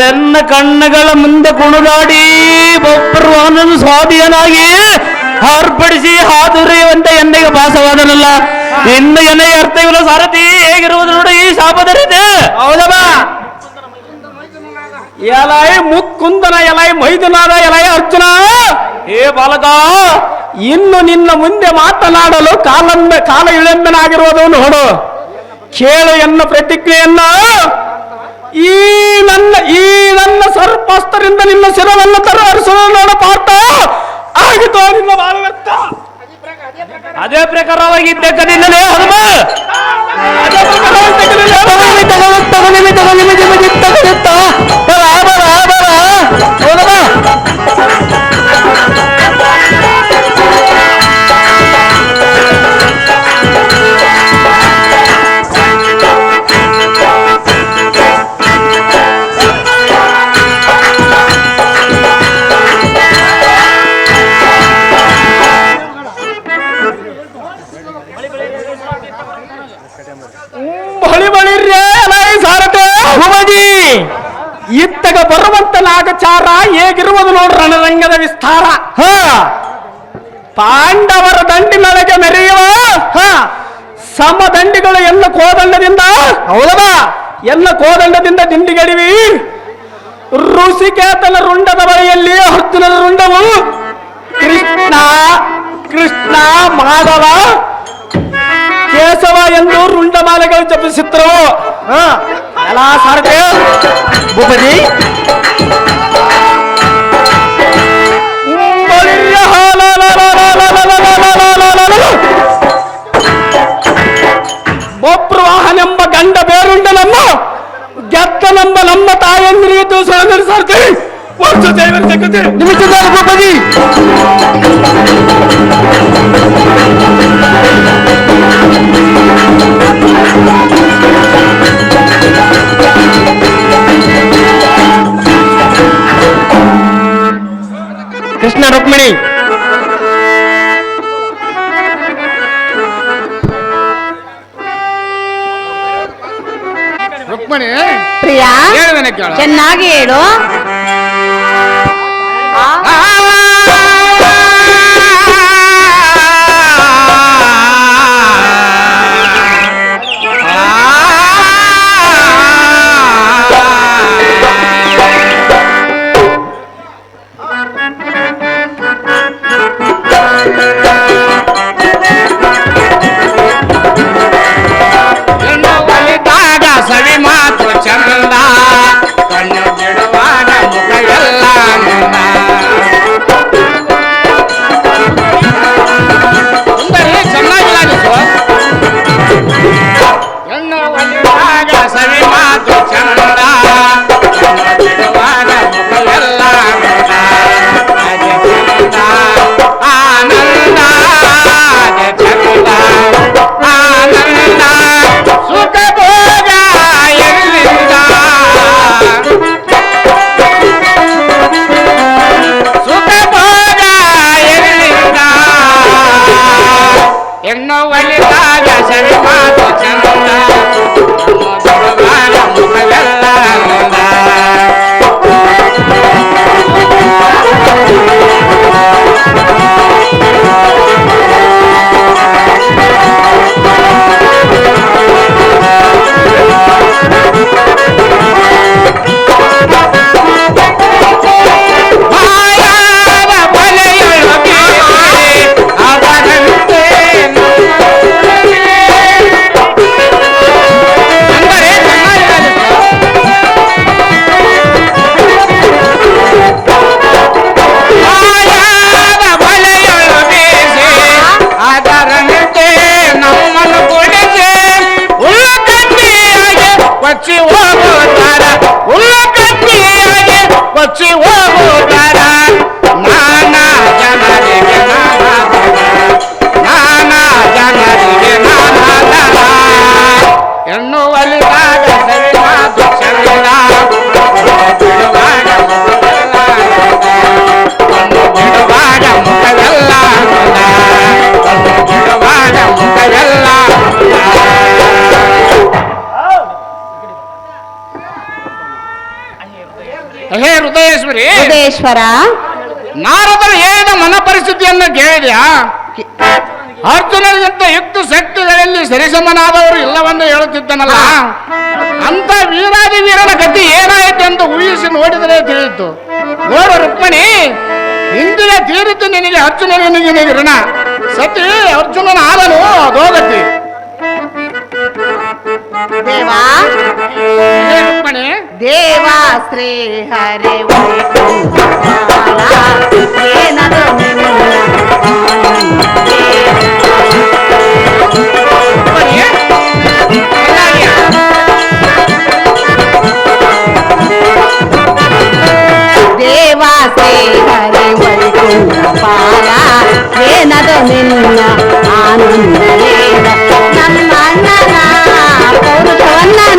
ಎನ್ನ ಕಣ್ಣುಗಳ ಮುಂದೆ ಕುಣುದಾಡಿ ಬೊಬ್ಬರು ಸ್ವಾಧೀನಾಗಿ ಹಾರ್ಪಡಿಸಿ ಹಾದುರಿಯುವಂತೆ ಎಣ್ಣೆಗೆ ಭಾಸವಾದನಲ್ಲ ಇನ್ನು ಎಣ್ಣೆಗೆ ಅರ್ಥವಿಲ್ಲ ಸಾರಥಿ ಹೇಗಿರುವುದು ನೋಡಿ ಈ ಶಾಪದ ರೀತಿ ಹೌದಮ್ಮ ಎಲೈ ಮುಕ್ಕುಂದನ ಎಲೈ ಮೈದುನಾದ ಎಲೈ ಅರ್ಜುನ ಹೇ ಬಾಲಕ ಇನ್ನು ನಿನ್ನ ಮುಂದೆ ಮಾತನಾಡಲು ಕಾಲ ಇಳೆಂಬನಾಗಿರುವುದು ನೋಡು ಕೇಳು ಎನ್ನ ಪ್ರತಿಕ್ರಿಯೆಯನ್ನ ಈ ನನ್ನ ಸರ್ಪಾಸ್ತ್ರದಿಂದ ನಿನ್ನ ಶಿರವನ್ನು ತರವರಿಸಲು ನೋಡು ಪಾರ್ಥ ಆಗಿತ್ತು ನಿನ್ನ ಬಾಲವರ್ತ ಅದೇ ಪ್ರಕಾರವಾಗಿದ್ದ ಕದಿಲ್ಲೇ ಹನುಮ ಅದೇ ಇತ್ತಗ ಬರುವಂತ ನಾಗಚಾರ ಹೇಗಿರುವುದು ನೋಡ್ರ ರಣರಂಗದ ವಿಸ್ತಾರ ಪಾಂಡವರ ದಂಡಿನೊಳಗೆ ಮೆರೆಯುವ ಸಮದಂಡಿಗಳು ಎಲ್ಲ ಕೋದಂಡದಿಂದ ಹೌದಾ ಎಲ್ಲ ಕೋದಂಡದಿಂದ ದಿಂಡಿಗಡಿವಿ ಋಷಿಕೇತನ ರುಂಡದ ಬಳಿಯಲ್ಲಿ ಅರ್ಜುನನ ರುಂಡವು ಕೃಷ್ಣ ಮಾಧವ ಕೇಶವ ಎಂದು ರುಂಡಮಾಲೆಗಳು ಜಪಿಸಿದ್ರು ಎಲ್ಲ ಸಾರಥಿ ಭೂಪತಿ ಬೊಬ್ರು ವಾಹನೆಂಬ ಗಂಡ ಬೇರುಂಡನ ಮಾಡ್ತೀವಿ ವರ್ಷ ದೈವರ ಜಗತ್ತೆ ನಿಮಿಷ ಭೂಪತಿ. ಕೃಷ್ಣ ರುಕ್ಮಿಣಿ ರುಕ್ಮಿಣಿ ಪ್ರಿಯಾ ಹೇಳಿದನೆ ಕೇಳ ಚೆನ್ನಾಗಿ ಹೇಳು. ಸವಿ ಮಾತು ಚಂದ ಕಣ್ಣು ಬಿಡುವಾಗ ಮುಖ ಎಲ್ಲ ಚೆನ್ನಾಗಿಲ್ಲ ಹೆಣ್ಣು ಒಲಿದಾಗ ಸವಿ ಮಾತು ಚಂದ ಕಣ್ಣು ಬಿಡುವಾಗ ಮುಖ ಎಲ್ಲ ಆನಂದ ಚಂದ ಆನಂದ ಸುಖ ಭೋಗ ಎಲ್ಲಿಂದ ಸುಖ ಭೋಗ ಎಲ್ಲಿಂದ ಹೆಣ್ಣು ಒಲಿದಾಗ ಸವಿ ಮಾತು ಚಂದ ಬಿಡುವಾಗ ಮುಖವೆಲ್ಲ ಕೊಚ್ಚಿ ಹೋಗುತ್ತಾರ ಉಲ್ಲಕತ್ತಿಯಾಗಿ ಕೊಚ್ಚಿ ಹೋಗುತ್ತಾರ ನಾನಾ ಜನರಿಗೆ ನಾನಾ ಜನರಿಗೆ ನಾನಾದರ ಹೆಣ್ಣು ಒಲಿದಾಗ ಸರಿ ಮಾತು ಚಂದ ಬಿಡುವಾಗ ಬಿಡುವಾಗ ಮುಖವೆಲ್ಲ ಬಿಡುವಾಗ ಮುಖವೆಲ್ಲ ಹೇ ಹೃದಯೇಶ್ವರಿ ಹೃದಯೇಶ್ವರ ನಾರದರು ಹೇಳಿದ ಮನ ಪರಿಸ್ಥಿತಿಯನ್ನು ಕೇಳಿದ್ಯಾ? ಅರ್ಜುನರಿಗಿಂತ ಯುಕ್ತ ಶಕ್ತಿಗಳಲ್ಲಿ ಸರಿಸಮನಾದವರು ಇಲ್ಲವೆಂದು ಹೇಳುತ್ತಿದ್ದನಲ್ಲ, ಅಂತ ವೀರಾದಿ ವೀರನ ಗತಿ ಏನಾಯಿತು ಎಂದು ಊಹಿಸಿ ನೋಡಿದರೆ ತಿಳಿಯಿತು. ನೋಡು ರುಕ್ಮಿಣಿ, ಹಿಂದಿನ ತೀರಿತು ನಿನಗೆ ಅರ್ಜುನನಿಗೆ ಋಣ. ಸತಿ ಅರ್ಜುನನ ಆದನು ಅದೋಗತಿ. ದೇವಾ ರುಕ್ಮಿಣಿ ದೇವಾ ಶ್ರೀ ಹರಿ ಏನದು ದೇವಾ ಶ್ರೀ ಹರಿ ವೈಕುಂಠಪಾಲ ಏನದು ನಿನ್ನ ಆನಂದ ನಮ್ಮ ಅಣ್ಣನ ಪೌರುಷವನ್ನ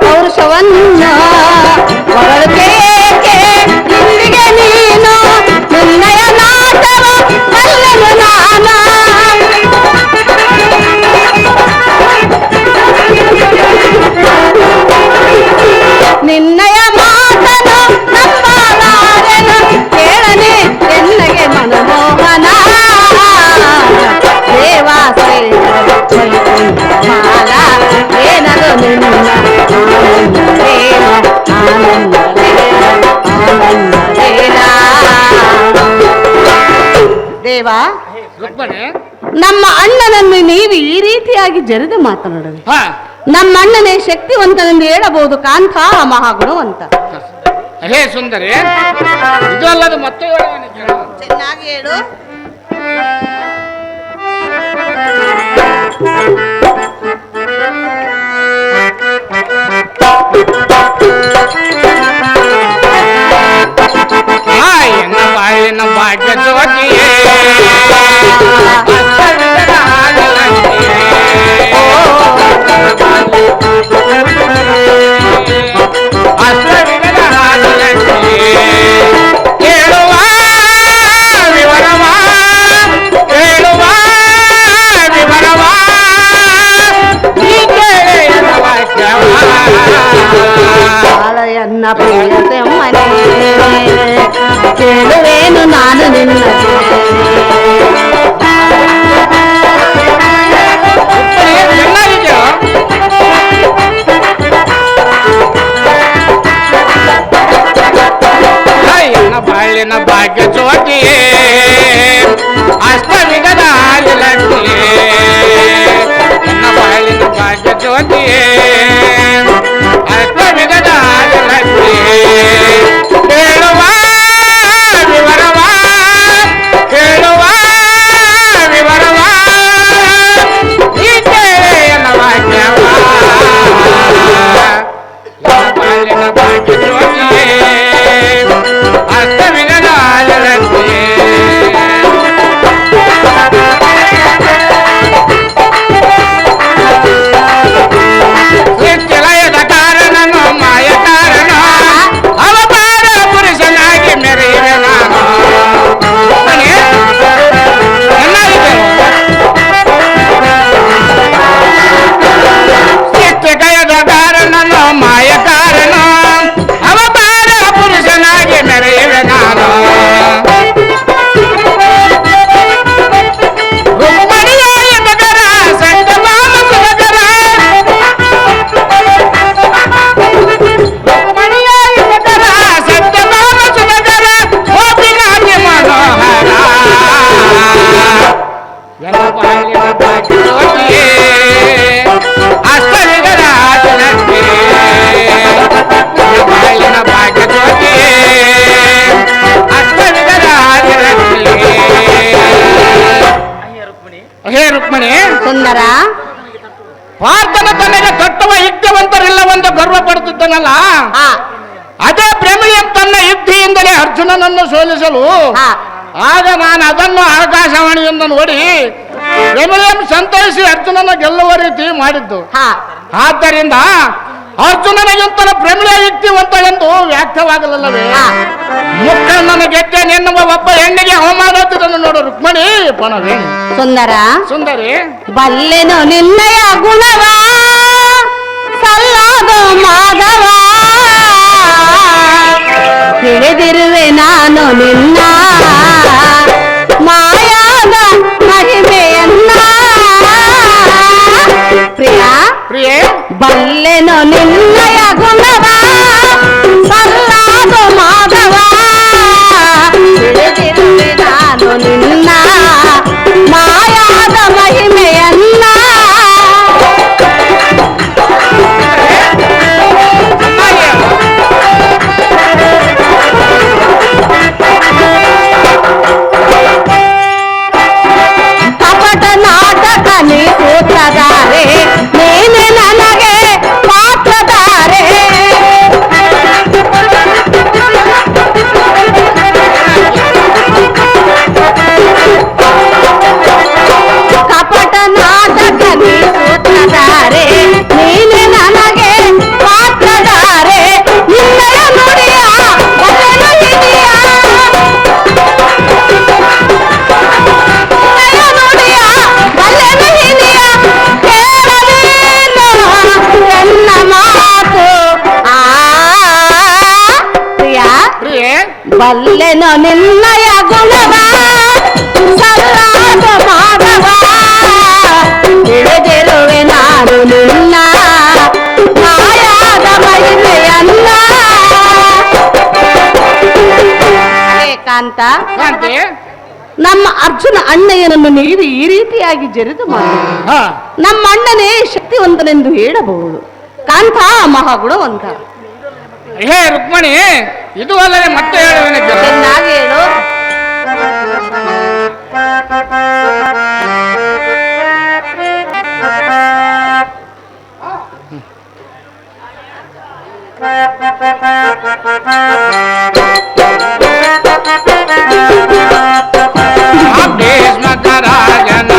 ಪೌರುಷವನ್ನು ಹೊರಳಬೇಕೆ ಇಲ್ಲಿಗೆ ನೀನು ನಿನ್ನಯ ನಾಟವ ಬಲ್ಲೆನು ನಾನ ನಿನ್ನಯ ಮಾತನು ನಂಬಲಾರೆನು ಕೇಳನೆ ಎನ್ನಗೆ ಮನಮೋಹನ ದೇವಾ ದೇವ, ರುಕ್ಮಣಿ, ನಮ್ಮ ಅಣ್ಣನನ್ನು ನೀವು ಈ ರೀತಿಯಾಗಿ ಜರಿದು ಮಾತನಾಡುವೆ. ಹಾ ನಮ್ಮ ಅಣ್ಣನೇ ಶಕ್ತಿವಂತನೆಂದು ಹೇಳಬಹುದು, ಕಾಂತ ಮಹಾಗುಣವಂತ. ಹೇ ಸುಂದರಿ, ಇದು ಅಲ್ಲದು ಮತ್ತೆ ಹೇಳುವನು ಕೇಳು. ಚೆನ್ನಾಗಿ ಹೇಳು. ಎನ್ನ ಬಾಳಿನ ಭಾಗ್ಯ ಜ್ಯೋತಿಯೇ, ಕೇಳುವ ವಿವರವ, ಕೇಳುವ ವಿವರವ, ಬಾಳಯನ್ನ ಪ್ರಿಯತೆ ಮನೆ ಕೇಳುವೇನು ನಾನು ನಿನ್ನ ಬಾಳಿನ ಭಾಗ್ಯ ಜ್ಯೋತಿಯೇ, ಅಷ್ಟವಿಗದ ಲಕ್ಷ್ಮಿಯೇ, ಎನ್ನ ಬಾಳಿನ ಭಾಗ್ಯ ಜ್ಯೋತಿಯೇ, ಅಷ್ಟವಿಗದ ಲಕ್ಷ್ಮಿಯೇ, ಕೇಳುವ ವಿವರವ, ಕೇಳುವ ವಿವರವ, ಈ ಎನ್ನ ವಾಕ್ಯವ, ಎನ್ನ ಬಾಳಿನ ಭಾಗ್ಯ ಜ್ಯೋತಿಯೇ, ಲಯದ ಕಾರಣನು ಮಾಯ ಕಾರಣ, ಅವತಾರ ಪುರುಷನಾಗಿ ಮೆರೆಯುವೆ ನಾನು. ಗಯದ ಕಾರಣನು ಮಾಯ ಕಾರಣ, ಅವತಾರ ಪುರುಷನಾಗಿ ಮೆರೆಯುವೆ ನಾನು. ಹೇ ರುಕ್ಮಣಿ, ಸುಂದರ, ಪಾರ್ಥನ ತನಗೆ ಕಟ್ಟುವ ಯುಕ್ತಿವಂತರಿಲ್ಲವೆಂದು ಗರ್ವ ಪಡುತ್ತಿದ್ದನಲ್ಲ, ಅದೇ ಪ್ರೇಮಿಯಂ ತನ್ನ ಯುಕ್ತಿಯಿಂದಲೇ ಅರ್ಜುನನನ್ನು ಸೋಲಿಸಲು, ಆಗ ನಾನು ಅದನ್ನು ಆಕಾಶವಾಣಿಯಿಂದ ನೋಡಿ ಪ್ರೇಮಿಯಂ ಸಂತೈಸಿ ಅರ್ಜುನನ ಗೆಲ್ಲುವ ರೀತಿ ಮಾಡಿದ್ದು. ಆದ್ದರಿಂದ ಅರ್ಜುನನಿಗಿಂತಲೂ ಪ್ರೇಮಿಯ ಯುಕ್ತಿವಂತ ಎಂದು ವ್ಯಾಖ್ಯವಾಗಲಿಲ್ಲವೇ? ಮುಕ್ಕಣ್ಣನ ಗೆದ್ದೆ ಎನ್ನುವ ಒಬ್ಬ ಹೆಣ್ಣಿಗೆ ಅವಮಾನವನ್ನು ನೋಡು ರುಕ್ಮಣಿ ಪಣವೇ. ಸುಂದರ, ಸುಂದರಿ, ಬಲ್ಲೆನು ನಿನ್ನಯ ಗುಣವ ಸಲ್ಲದು ಮಾಧವ, ತಿಳಿದಿರುವೆ ನಾನು ನಿನ್ನ ಮಾಯಾದ ಮಹಿಮೆಯನ್ನ. ಪ್ರಿಯ ಪ್ರಿಯೇ, ಬಲ್ಲೆನು ನಿನ್ನಯ ಗುಣವ ಸಲ್ಲದು ಮಾಧವ, ತಿಳಿದಿರುವೆ ನಾನು ನಿನ್ನ ಮಾಯಾದ ಮಹಿಮೆಯನ್ನ. ಕಪಟ ನಾಟಕ ನೀ ಸೂತ್ರಧಾರೆ, ನೀನೆ ನನಗೆ ಪಾತ್ರಧಾರೆ. ಕಪಟ ನಾಟಕ ನೀ ಸೂತ್ರಧಾರೆ, ನೀನೆ ನನಗೆ ಪಾತ್ರಧಾರೆ. ನಿನ್ನಯ ನುಡಿಯ ಬದಲು ಹಿಡಿಯ, ನಿನ್ನಯ ನುಡಿಯ ಬದಲು ಹಿಡಿಯ, ಕೇಳಲೇನು ನನ್ನ ಮಾತು. ಪ್ರಿಯ, ಪ್ರಿಯೇ, ಬಲ್ಲೆನು ನಿನ್ನಯ ಗುಣವ ಸಲ್ಲಾದ ಮಾಧವ, ತಿಳಿದಿರುವೆ ನಾನು ನಿನ್ನ ಮಾಯಾದ ಮಹಿಮೆಯನ್ನ. ಏಕಾಂತ, ಕಾಂತಿ, ನಮ್ಮ ಅರ್ಜುನ ಅಣ್ಣಯ್ಯನನ್ನು ನೀವು ಈ ರೀತಿಯಾಗಿ ಜರಿದು ಮಾಡಿ ಹಾ ನಮ್ಮ ಅಣ್ಣನೇ ಶಕ್ತಿವಂತನೆಂದು ಹೇಳಬಹುದು. ಕಾಂತ ಮಹಾಗುಣವಂತ. ಹೇ ರುಕ್ಮಣಿ, ಇದು ಅಲ್ಲದೆ ಮತ್ತೆ ಹೇಳುವೇನೆ ಕೇಳು. ಚೆನ್ನಾಗಿ ಹೇಳು. ಭೀಷ್ಮಕ ರಾಜನ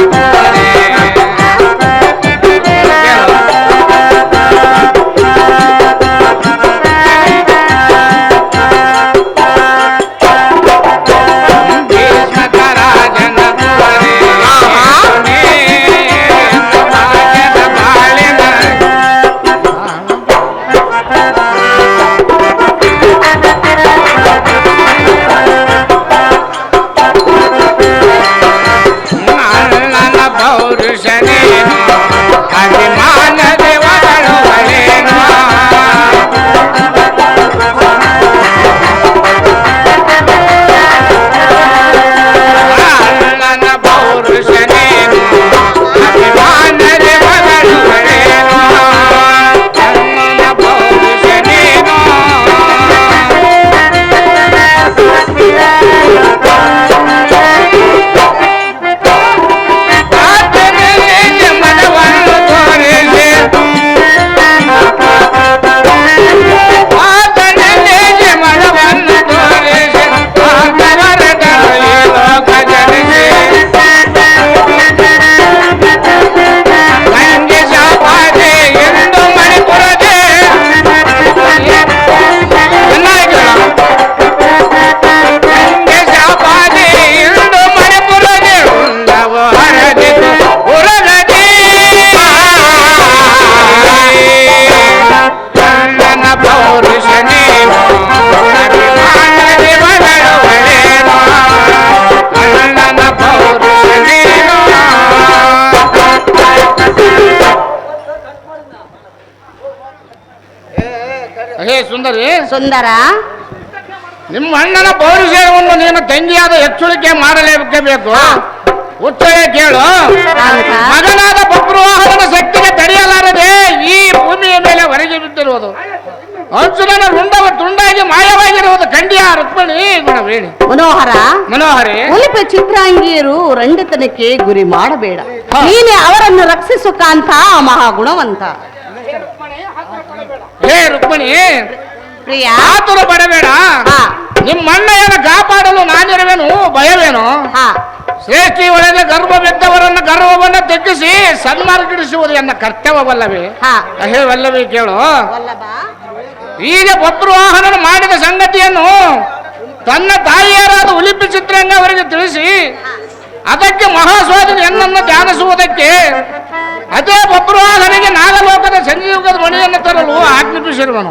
ಸುಂದರಿ ಸುಂದರ, ನಿಮ್ಮ ಅಣ್ಣನ ಪೌರುಷವನ್ನು ನೀನು ತಂಗಿಯಾದ ಹೆಚ್ಚುಳಿಕೆ ಮಾಡಲೇಬೇಕು. ಉಚ್ಚಯ ಕೇಳು. ಮಗನಾದ ಬಬ್ರುವಾಹನನ ಶಕ್ತಿಗೆ ತಡೆಯಲಾರದೆ ಈ ಭೂಮಿಯ ಮೇಲೆ ಹೊರಗೆ ಬಿದ್ದಿರುವುದು. ಅರ್ಜುನನ ರುಂಡವ ತುಂಡಾಗಿ ಮಾಯವಾಗಿರುವುದು ಕಂಡಿಯ ರುಕ್ಮಿಣಿ ಗುಣವೇಣಿ. ಮನೋಹರಿ ಒಲಿಪೆ ಚಿತ್ರಾಂಗಿಯರು ರಂಡಿತನಕ್ಕೆ ಗುರಿ ಮಾಡಬೇಡ. ನೀನೆ ಅವರನ್ನು ರಕ್ಷಿಸು ಕಾಂತ ಮಹಾಗುಣವಂತ. ಹೇ ರುಕ್ಮಿಣಿ, ಪ್ರಿಯ ಆತುರ ಪಡಬೇಡ. ನಿಮ್ಮಣ್ಣಯ್ಯನ ಕಾಪಾಡಲು ನಾನಿರುವೆನು, ಭಯವೇನು? ಶ್ರೇಷ್ಠಿ ಒಳಗೆ ಗರ್ಭ ಬಿದ್ದವರನ್ನ ಗರ್ವವನ್ನು ತೆಗ್ಗಿಸಿ ಸನ್ಮಾರ್ಗಿಡಿಸುವುದು ಎನ್ನ ಕರ್ತವ್ಯವಲ್ಲವೇ? ಹೇ ವಲ್ಲಭಿ ಕೇಳು. ಈಗ ಬಬ್ರುವಾಹನನು ಮಾಡಿದ ಸಂಗತಿಯನ್ನು ತನ್ನ ತಾಯಿಯರಾದ ಉಲಿಪಿ ಚಿತ್ರಾಂಗ ಅವರಿಗೆ ತಿಳಿಸಿ ಅದಕ್ಕೆ ಮಹಾಸ್ವಾಧೀನ ಎನ್ನನ್ನು ಧ್ಯಾನಿಸುವುದಕ್ಕೆ ಅದೇ ಬಬ್ರುವಾಹನಿಗೆ ನಾಗಲೋಕದ ಸಂಜೀವಕದ ಮಣಿಯನ್ನು ತರಲು ಆಜ್ಞಾಪಿಸಿರುವನು.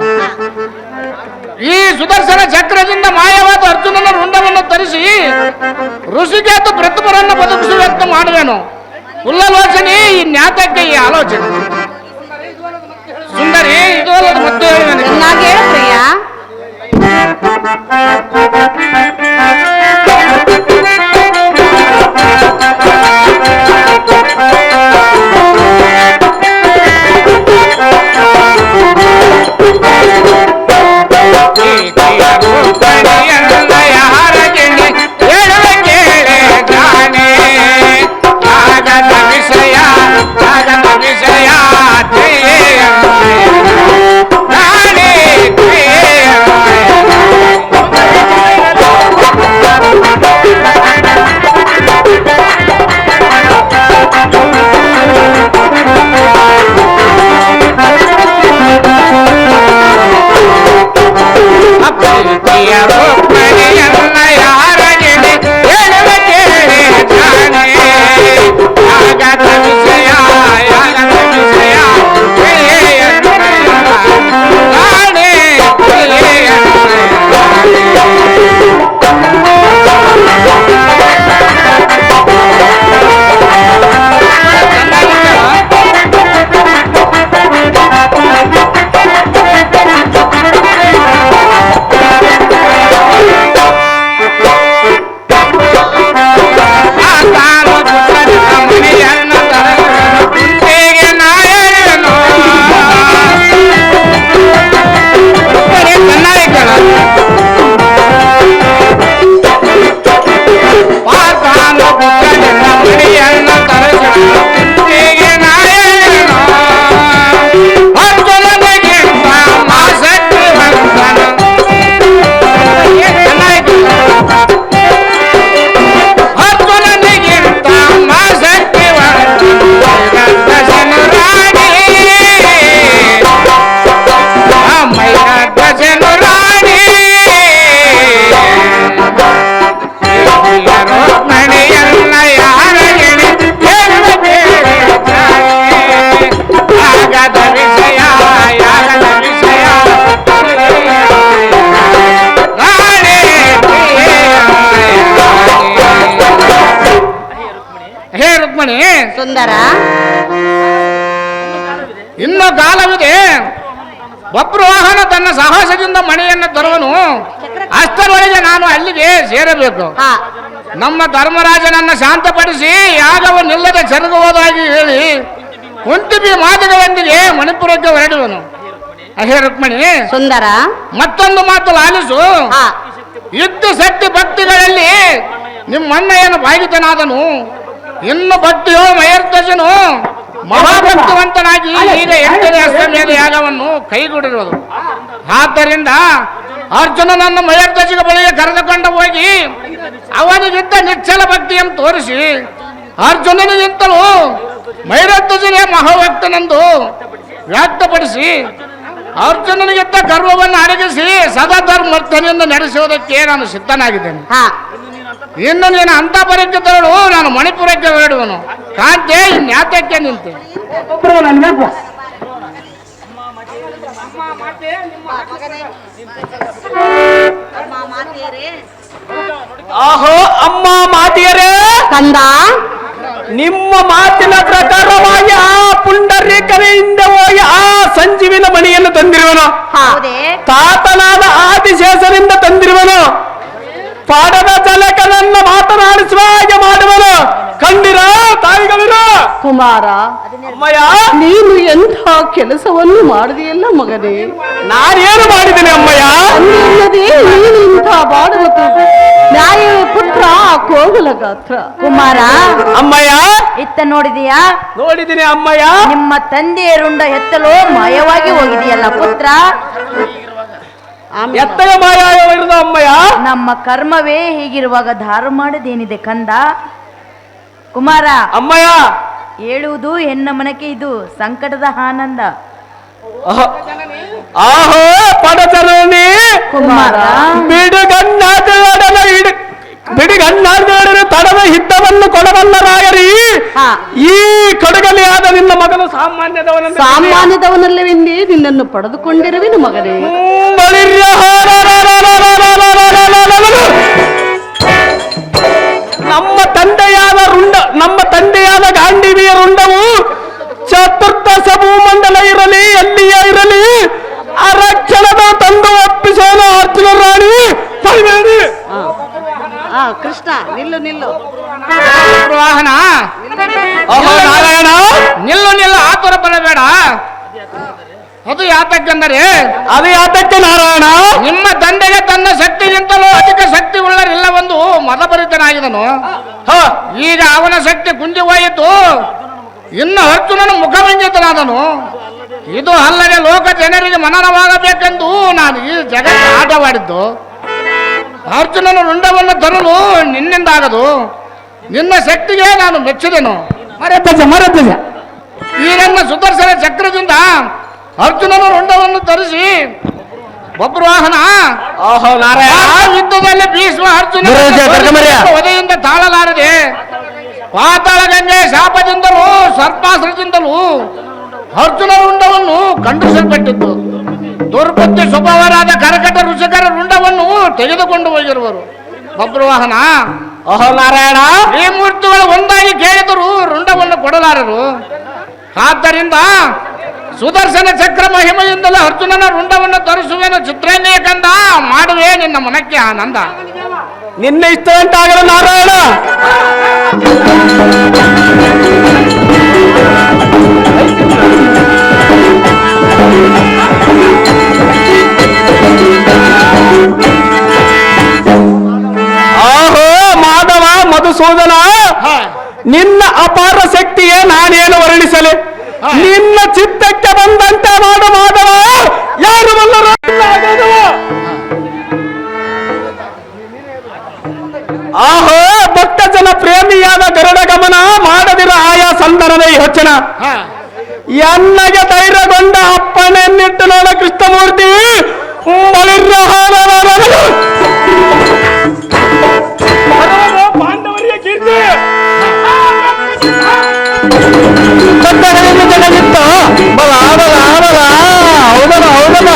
ಈ ಸುದರ್ಶನ ಚಕ್ರದಿಂದ ಮಾಯವಾದ ಅರ್ಜುನನ ರುಂಡವನ್ನು ತರಿಸಿ ಋಷಿಕೇತು ಪ್ರತಿಮರನ್ನು ಬದುಕಿಸುವಂತೆ ಮಾಡುವೆನು. ಉಲ್ಲಲೋಚನೆ ಈ ಜ್ಞಾತಕ್ಕೆ ಈ ಆಲೋಚನೆ. ಸುಂದರಿ, ಇದು ಅಲ್ಲದ ಮತ್ತೆ ಹೇಳುವೆನು. ಚೆನ್ನಾಗಿ ಹೇಳು ಪ್ರಿಯ. ಸುಂದರ ಇನ್ನು ಕಾಲವಿದೆ. ಬಬ್ರುವಾಹನ ತನ್ನ ಸಾಹಸದಿಂದ ಮಣಿಯನ್ನು ತರುವನು. ಅಷ್ಟರೊಳಗೆ ನಾನು ಅಲ್ಲಿಗೆ ಸೇರಬೇಕು. ಹಾ ನಮ್ಮ ಧರ್ಮರಾಜನನ್ನ ಶಾಂತಪಡಿಸಿ ಯಾಗವನ್ನಿಲ್ಲದೆ ಜರುಗುವುದಾಗಿ ಹೇಳಿ ಕುಂತಿಬಿ ಮಾತುಗಳೊಂದಿಗೆ ಮಣಿಪುರಕ್ಕೆ ಹೊರಡುವನು. ಅಹೇ ರುಕ್ಮಿಣಿ, ಸುಂದರ ಮತ್ತೊಂದು ಮಾತು ಲಾಲಿಸು. ಹಾ ಯುದ್ಧ ಶಕ್ತಿ ಭಕ್ತಿಗಳಲ್ಲಿ ನಿಮ್ಮಣ್ಣಯ್ಯನು ಬಾಧಿತನಾದನು. ಇನ್ನು ಭಕ್ತಿಯೋ ಮಯರ್ಧಜನು ಮಹಾಭಕ್ತಿವಂತನಾಗಿ ಈಗ 8ನೇ ಅಶ್ವಮೇಧ ಯಾಗವನ್ನು ಕೈಗೂಡಿರುವುದು. ಆದ್ದರಿಂದ ಅರ್ಜುನನನ್ನು ಮಯರ್ಧಜಿಗೆ ಬಳಿಗೆ ಕರೆದುಕೊಂಡು ಹೋಗಿ ಅವನಿಗಿದ್ದ ನಿಶ್ಚಲ ಭಕ್ತಿಯನ್ನು ತೋರಿಸಿ ಅರ್ಜುನನಿಗಿಂತಲೂ ಮೈರಧ್ವಜನೇ ಮಹಾಭಕ್ತನೆಂದು ವ್ಯಕ್ತಪಡಿಸಿ ಅರ್ಜುನನಿಗಿದ್ದ ಗರ್ವವನ್ನು ಅಡಗಿಸಿ ಸದಾಧರ್ಮರ್ಥನೆಯನ್ನು ನಡೆಸುವುದಕ್ಕೆ ನಾನು ಸಿದ್ಧನಾಗಿದ್ದೇನೆ. ಹಾ ಇನ್ನು ನೀನು ಅಂತ ಬರಕ್ಕಿದ್ದಳು, ನಾನು ಮಣಿಪುರಕ್ಕೆ ಹೊರಡುವನು. ಕಾಂತೆ ಇನ್ಯಾತಕ್ಕೆ ನಿಂತೆ? ಆಹೋ ಅಮ್ಮ ಮಾತಿಯರೇ, ಕಂದ ನಿಮ್ಮ ಮಾತಿನ ಪ್ರಕಾರವಾಗಿ ಆ ಪುಂಡರೀಕನೆಯಿಂದ ಹೋಗಿ ಆ ಸಂಜೀವಿನ ಮಣಿಯನ್ನು ತಂದಿರುವನು. ಹೌದೇ ತಾತನಾದ ಆದಿಶೇಷನಿಂದ ತಂದಿರುವನು. ಪಾಡದ ಜಲಕನನ್ನು ಮಾತನಾಡಿಸುವ ಹಾಗೆ ಮಾಡುವನು. ಕಂಡಿರ ತಾಯಿಗಳಿರ ಕುಮಾರ, ಅಮ್ಮಯ್ಯ, ನೀನು ಎಂಥ ಕೆಲಸವನ್ನು ಮಾಡಿದೆಯಲ್ಲ ಮಗನೇ. ನಾನೇನು ಮಾಡಿದ್ದೇನೆ ಅಮ್ಮಯ್ಯ? ಅಲ್ಲದೆ ನೀನು ಇಂಥ ಮಾಡುವುದು ನ್ಯಾಯ ಪುತ್ರ ಕೋಗಲ ಗಾತ್ರ. ಕುಮಾರ, ಅಮ್ಮಯ್ಯ, ಇತ್ತ ನೋಡಿದೀಯಾ? ನೋಡಿದ್ದೀನಿ ಅಮ್ಮಯ್ಯ. ನಿಮ್ಮ ತಂದೆಯ ರುಂಡ ಎತ್ತಲು ಮಾಯವಾಗಿ ಹೋಗಿದೆಯಲ್ಲ ಪುತ್ರ. ಎತ್ತಗ ಮಾಯವಿರುದ ಅಮ್ಮಯ್ಯ. ನಮ್ಮ ಕರ್ಮವೇ ಹೀಗಿರುವಾಗ ಧಾರ ಮಾಡದೇನಿದೆ ಕಂದ. ಕುಮಾರ, ಅಮ್ಮಯ್ಯ, ಹೇಳುವುದು ಹೆಣ್ಣ ಮನಕ್ಕೆ ಇದು ಸಂಕಟದ ಆನಂದ. ಆಹೋ ಪಡಚರಣಿ ಕುಮಾರ, ಬಿಡಿಗಣ್ಣಾಡಲು ತಡದ ಹಿದ್ದವನ್ನು ಕೊಡಬಲ್ಲರಾಗರಿ. ಹಾ. ಈ ಕಡಗಲಿಯಾದ ನಿನ್ನ ಮಗನು ಸಾಮಾನ್ಯದವನಲ್ಲವೆಂದೇ ನಿನ್ನನ್ನು ಪಡೆದುಕೊಂಡಿರುವೆನು ಮಗನೇ. ನಮ್ಮ ತಂದೆಯಾದ ಗಾಂಡೀವಿಯ ರುಂಡವು ಚತುರ್ಥ ಭೂಮಂಡಲ ಇರಲಿ ಎಲ್ಲಿಯೇ ಇರಲಿ ಆರಕ್ಷಣದ ತಂದು ಒಪ್ಪಿಸೋನು ಅರ್ಜುನ ರಾಣಿ. ಕೃಷ್ಣ ನಿಲ್ಲು ನಿಲ್ಲು. ವಾಹನ ನಾರಾಯಣ, ನಿಲ್ಲು ಆತುರ ಬರಬೇಡ. ಅದು ಯಾತಕ್ಕೆಂದರೆ ಅದು ಯಾತಕ್ಕೆ ನಾರಾಯಣ? ನಿಮ್ಮ ತಂದೆಗೆ ತನ್ನ ಶಕ್ತಿಗಿಂತಲೂ ಅಧಿಕ ಶಕ್ತಿ ಉಳ್ಳರಿಲ್ಲವೆಂದು ಮದಭರಿತನಾಗಿದನು. ಈಗ ಅವನ ಶಕ್ತಿ ಕುಂದಿ ಹೋಯಿತು. ಇನ್ನು ಅರ್ಜುನನು ಮುಖಭಂಜಿತನಾದನು. ಇದು ಅಲ್ಲದೆ ಲೋಕ ಜನರಿಗೆ ಮನನವಾಗಬೇಕೆಂದು ನಾನು ಈ ಜಗತ್ತ ಆಟವಾಡಿದ್ದು. ಅರ್ಜುನನು ರುಂಡವನ್ನು ತರಲು ನಿನ್ನಿಂದಾಗದು. ನಿನ್ನ ಶಕ್ತಿಗೆ ನಾನು ಮೆಚ್ಚಿದೆನು. ಈ ನನ್ನ ಸುದರ್ಶನ ಚಕ್ರದಿಂದ ಅರ್ಜುನನು ರುಂಡವನ್ನು ತರಿಸಿ ಬಬ್ರುವಾಹನ ಯುದ್ಧದಲ್ಲಿ ಭೀಷ್ಮ ಅರ್ಜುನ ವಧೆಯಿಂದ ತಾಳಲಾರದೆ ಪಾತಾಳ ಗಂಗೆ ಶಾಪದಿಂದಲೂ ಸರ್ಪಾಸ್ತ್ರದಿಂದಲೂ ಅರ್ಜುನ ರುಂಡವನ್ನು ಖಂಡಿಸಲ್ಪಟ್ಟಿದ್ದು. ದುರ್ಬುದ್ಧಿ ಸ್ವಭಾವರಾದ ಕರಕಟ ಋಷಿಕರ ರುಂಡವನ್ನು ತೆಗೆದುಕೊಂಡು ಹೋಗಿರುವರು. ಬಬ್ರುವಾಹನ ನಾರಾಯಣ, ಈ ಮೂರ್ತಿಗಳು ಒಂದಾಗಿ ಕೇಳಿದರೂ ರುಂಡವನ್ನು ಕೊಡಲಾರರು. ಆದ್ದರಿಂದ ಸುದರ್ಶನ ಚಕ್ರ ಮಹಿಮೆಯಿಂದಲೂ ಅರ್ಜುನನ ರುಂಡವನ್ನು ಧರಿಸುವೆನು. ಚಿತ್ರನ್ನೇ ಕಂದ ಮಾಡುವೆ ನಿನ್ನ ಮನಕ್ಕೆ ಆನಂದ. ನಿನ್ನ ಇಷ್ಟವಂತಾಗಲು ನಾರಾಯಣ. ಆಹೋ ಮಾಧವ ಮಧುಸೂದನ, ನಿನ್ನ ಅಪಾರ ಶಕ್ತಿಯೇ ನಾನೇನು ವರ್ಣಿಸಲಿ. ನಿನ್ನ ಚಿತ್ತಕ್ಕೆ ಬಂದಂತೆ ಮಾಡು ಮಾಧವ. ಯಾರು ಬಲ್ಲರು? ಆಹೋ ಭಕ್ತ ಜನ ಪ್ರೇಮಿಯಾದ ಗರುಡ ಗಮನ ಮಾಡದಿರ ಆಯಾ ಸಂದನದ ಯೋಚನ. ಎನ್ನಗೆ ಧೈರ್ಯಗೊಂಡ ಅಪ್ಪನೆನ್ನಿಟ್ಟು ನೋಡ ಕೃಷ್ಣಮೂರ್ತಿ. ಪಾಂಡವರಿಗೆ ಕೀರ್ತಿ ಜಗತ್ತಿತ್ತು. ಬಲ ಬಲ ಬಲ ಹೌದನ ಹೌದನ.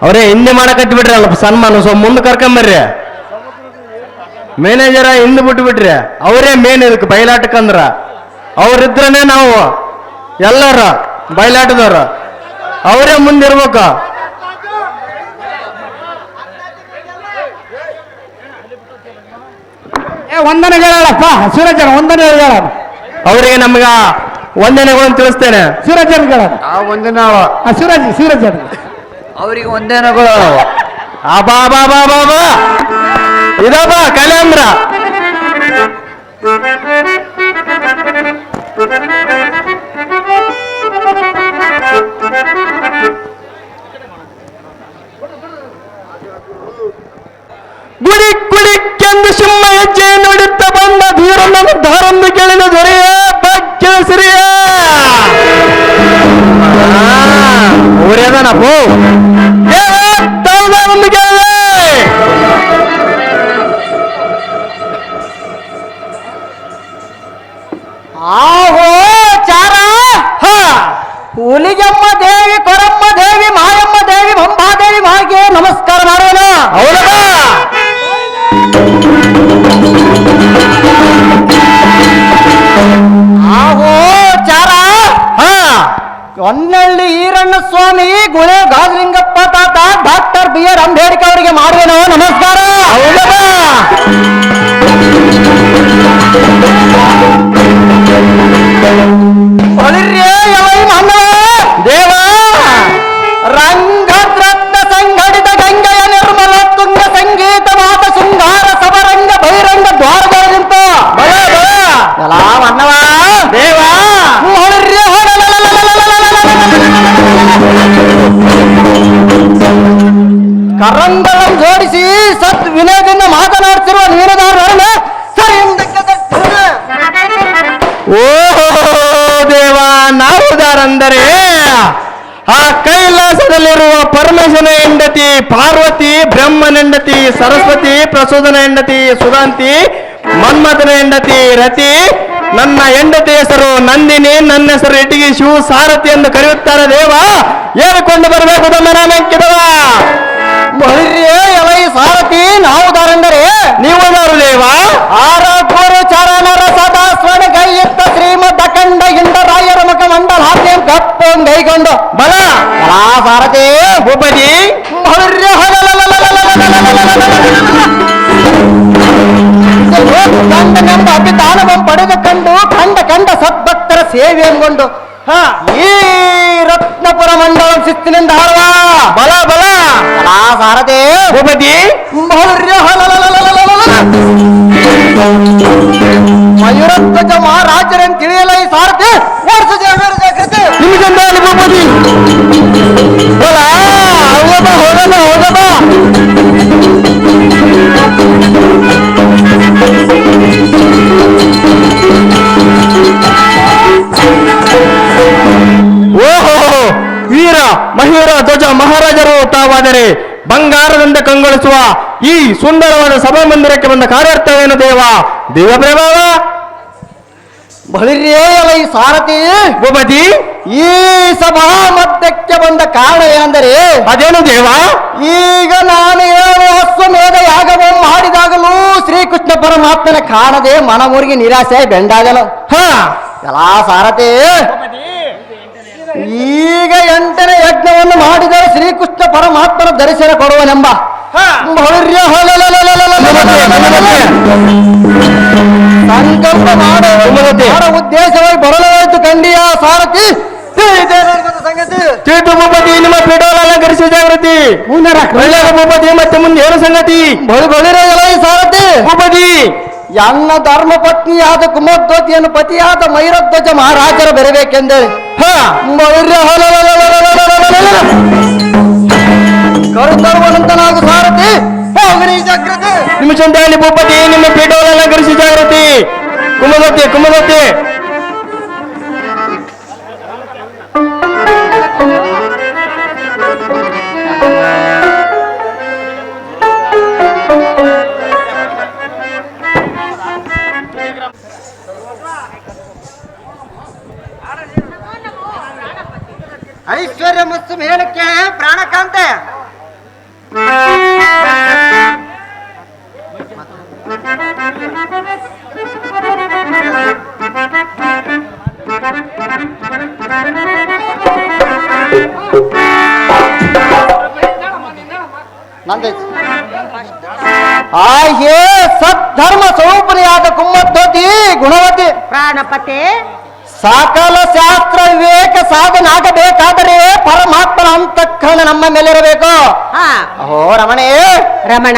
ಅವರೇ ಹಿಂದೆ ಮಾಡಕತ್ತಿ ಬಿಟ್ರಲ್ಲ ಸನ್ಮಾನ, ಸೊ ಮುಂದೆ ಕರ್ಕೊಂಬರ್ರಿ. ಮ್ಯಾನೇಜರ ಹಿಂದೆ ಬಿಟ್ಟು ಬಿಟ್ರಿ, ಅವರೇ ಮೇನ್ ಇದಕ್ಕೆ ಬಯಲಾಟಕ್ಕಂದ್ರ. ಅವ್ರಿದ್ರನೇ ನಾವು ಎಲ್ಲರ ಬಯಲಾಟದವ್ರ, ಅವರೇ ಮುಂದಿರ್ಬೇಕು. ವಂದನೆಗಳಪ್ಪ ಸೂರಜನ, ವಂದನೆಗಳ ಅವರಿಗೆ ನಮ್ಗ ವಂದನೆಗಳನ್ನು ತಿಳಿಸ್ತೇನೆ. ಸೂರಜನ್ಗಳ ವಂದನೆ ಸೂರಜನ್ ಅವರಿಗೆ ವಂದನೆಗಳು. ಬಾ ಬಾ ಬಾ ಬಾ ಬಾ ಇದಪ್ಪ ಕಲೆ ಅಂದ್ರ ಗುಡಿ ಗುಡಿಕ್ಕೆಂದು ಸಿಂಹ ಹೆಜ್ಜೆ ನುಡುತ್ತ ಬಂದ ಧೀರನನ್ನು ಧಾರಂದು ಕೇಳಿದ ದೊರೆಯ ಭಾಗ್ಯ ಸಿರಿಯ ಊರೇದನಪ್ಪು ಒಂದು ಕೇಳಿದೆ. ಆಹೋ ಚಾರ ಹುಲಿಗೆಮ್ಮ ದೇವಿ, ಕೊರಮ್ಮ ದೇವಿ, ಮಾಯಮ್ಮ ದೇವಿ, ಮಂಬಾದೇವಿ ಮಾಗೆ ನಮಸ್ಕಾರ ಮಾಡೋಣ. ಹೌದಾ ಆಹೋ ಚಾರ ಹೊನ್ನಳ್ಳಿ ಈರಣ್ಣ ಸ್ವಾಮಿ, ಗುಳೆ ಗಾಜಲಿಂಗಪ್ಪ ತಾತ, ಡಾಕ್ಟರ್ BR ಅಂಬೇಡ್ಕರ್ ಅವರಿಗೆ ಮಾಡುವೆನೋ ನಮಸ್ಕಾರ. ದೇವ ರಂಗರತ್ನ ಸಂಘಟಿತ ಗಂಗೆಯ ನಿರ್ಮಲ ತುಂಗ ಸಂಗೀತ ಮಾತ ಶೃಂಗಾರ ಸಬರಂಗ ಬಹಿರಂಗ ದ್ವಾರಗಳಿಂತ ಎಲ್ಲ ಮನ್ನವ ದೇವ ಕರಂಗಳನ್ನು ಜೋಡಿಸಿ ಸತ್ ವಿನಯದಿಂದ ಮಾತನಾಡ್ತಿರುವ ನೀನುದಾರರನ್ನು ಸರಿ ಓ ದೇವ, ನಾವುದಾರಂದರೆ ಆ ಕೈಲಾಸದಲ್ಲಿರುವ ಪರಮೇಶ್ವರನ ಹೆಂಡತಿ ಪಾರ್ವತಿ, ಬ್ರಹ್ಮನ ಹೆಂಡತಿ ಸರಸ್ವತಿ, ಪ್ರಸೋದನ ಹೆಂಡತಿ ಸುಧಾಂತಿ, ಮನ್ಮಥನ ಹೆಂಡತಿ ರತಿ. ನನ್ನ ಹೆಂಡತಿ ಹೆಸರು ನಂದಿನಿ, ನನ್ನ ಹೆಸರು ಇಟಗಿ ಶಿವ ಸಾರಥಿ ಎಂದು ಕರೆಯುತ್ತಾರೆ. ದೇವ ಹೇಳಿಕೊಂಡು ಬರಬೇಕು ತಮ್ಮ ನಾಮಕ್ಕಿದವ ಎಲೈ ಸಾರಥಿ ನಾವುದಾರೆಂದರೆ ನೀವುದಾರು ದೇವ. ಆರ ಗುರು ಚರಣರ ಸದಾ ಸ್ವರ್ಣ ಗೈಯುತ್ತ ಶ್ರೀಮದ್ ಅಖಂಡ ಇಂದ ರಾಯರ ಮುಖ ಮಂಡಲ ಹಾಕ್ಯ ಗೈಗೊಂಡು ಬಲ ಸಾರಥಿ ಭೂಪತಿ ಗಂಡನೆಂಬ ಅಭಿದಾನವಂ ಪಡೆದುಕೊಂಡು ಕಂಡ ಕಂಡ ಸದ್ಭಕ್ತರ ಸೇವೆ ಎಂಗೊಂಡು ಈ ರತ್ನ ಶ್ರೀಕೃಷ್ಣಪುರ ಮಂಡಲ ಶಿಸ್ತಿನಿಂದ ಹಾರುವ ಬಲ ಬಲ ಸಾರದೆ ಭೂಪತಿ ಮಯೂರಧ್ವಜ ಮಹಾರಾಜರನ್ನು ತಿಳಿಯಲ್ಲ ಈ ಸಾರಥಿ ಜಾಗೃತಿ ನಿಮಿಷದಲ್ಲಿ ಭೂಪತಿ ಬಲ ಹೋಗಬ ಹೋಗಬ ಹೋಗಬ ಓಹೋ ವೀರ ಮಯೂರ ಧ್ವಜ ಮಹಾರಾಜರು ತಾವಾದರೆ ಬಂಗಾರದಿಂದ ಕಂಗೊಳಿಸುವ ಈ ಸುಂದರವಾದ ಸಭಾಮಂದಿರಕ್ಕೆ ಬಂದ ಕಾರ್ಯಾರ್ಥವೇನು ದೇವ ದೇವಪ್ರೇಮವ ಬಳಿರೇಯಲ್ಲ ಈ ಸಾರಥಿ ಭೂಪತಿ ಈ ಸಭಾ ಮಧ್ಯಕ್ಕೆ ಬಂದ ಕಾರಣ ಏನೆಂದರೆ ಅದೇನು ದೇವ ಈಗ ನಾನು ಹೇಳುವ ಅಶ್ವಮೇಧ ಯಾಗವನ್ನು ಮಾಡಿದಾಗಲೂ ಶ್ರೀಕೃಷ್ಣ ಪರಮಾತ್ಮನ ಕಾಣದೆ ಮನಮೂರಿಗೆ ನಿರಾಸೆ ಬೆಂಡಾಗಲು ಹಾ ಎಲ್ಲಾ ಸಾರಥಿ ಈಗ 8ನೇ ಯಜ್ಞವನ್ನು ಮಾಡಿದರೆ ಶ್ರೀಕೃಷ್ಣ ಪರಮಾತ್ಮನ ದರ್ಶನ ಕೊಡುವನೆಂಬ ಸಂಕಲ್ಪ ಮಾಡುವ ಉದ್ದೇಶವಾಗಿ ಬರಲಾಯಿತು ಕಂಡಿಯ ಸಾರಥಿ ಸಂಗತಿ ಚೇತು ಭೂಪತಿ ನಿಮ್ಮ ಪೀಠವನ್ನು ಅಲಂಕರಿಸಿ ಜಾಗೃತಿ ಒಳ್ಳೆಯ ಭೂಪತಿ ಮತ್ತೆ ಮುಂದೆ ಏನು ಸಂಗತಿ ಬಳಿರೇ ಈ ಸಾರಥಿ ಭೂಪತಿ ನನ್ನ ಧರ್ಮ ಪತ್ನಿಯಾದ ಕುಮಧ್ವತಿಯನ್ನು ಪತಿಯಾದ ಮಯೂರಧ್ವಜ ಮಹಾರಾಜರ ಬರಬೇಕೆಂದೇಳಿ ಕರುತರುವಂತನಾಗು ಸಾರಥಿ ಹೋಗರಿ ಜಾಗೃತಿ ನಿಮಿಷದಲ್ಲಿ ಭೂಪತಿ ನಿಮ್ಮ ಪೀಠವನ್ನು ಅಲಂಕರಿಸಿ ಜಾಗೃತಿ ಕುಮದತ್ತಿ ಕುಮದತ್ತಿ ಐಶ್ವರ್ಯ ಮತ್ತು ಮೇಲಕ್ಕೆ ಪ್ರಾಣಕಾಂತೆ ಹೇ ಸದ್ಧರ್ಮ ಸ್ವರೂಪನಿಯಾದ ಕುಮ್ಮಧ್ವತಿ ಗುಣವತಿ ಪ್ರಾಣಪತೆ ಸಕಲ ಶಾಸ್ತ್ರ ವಿವೇಕ ಸಾಧನ ಆಗಬೇಕಾದರೆ ಪರಮಾತ್ಮನ ಅಂತಃಕರಣ ನಮ್ಮ ಮೇಲಿರಬೇಕು. ಹಾ ಅಹೋ ರಮಣೇ ರಮಣ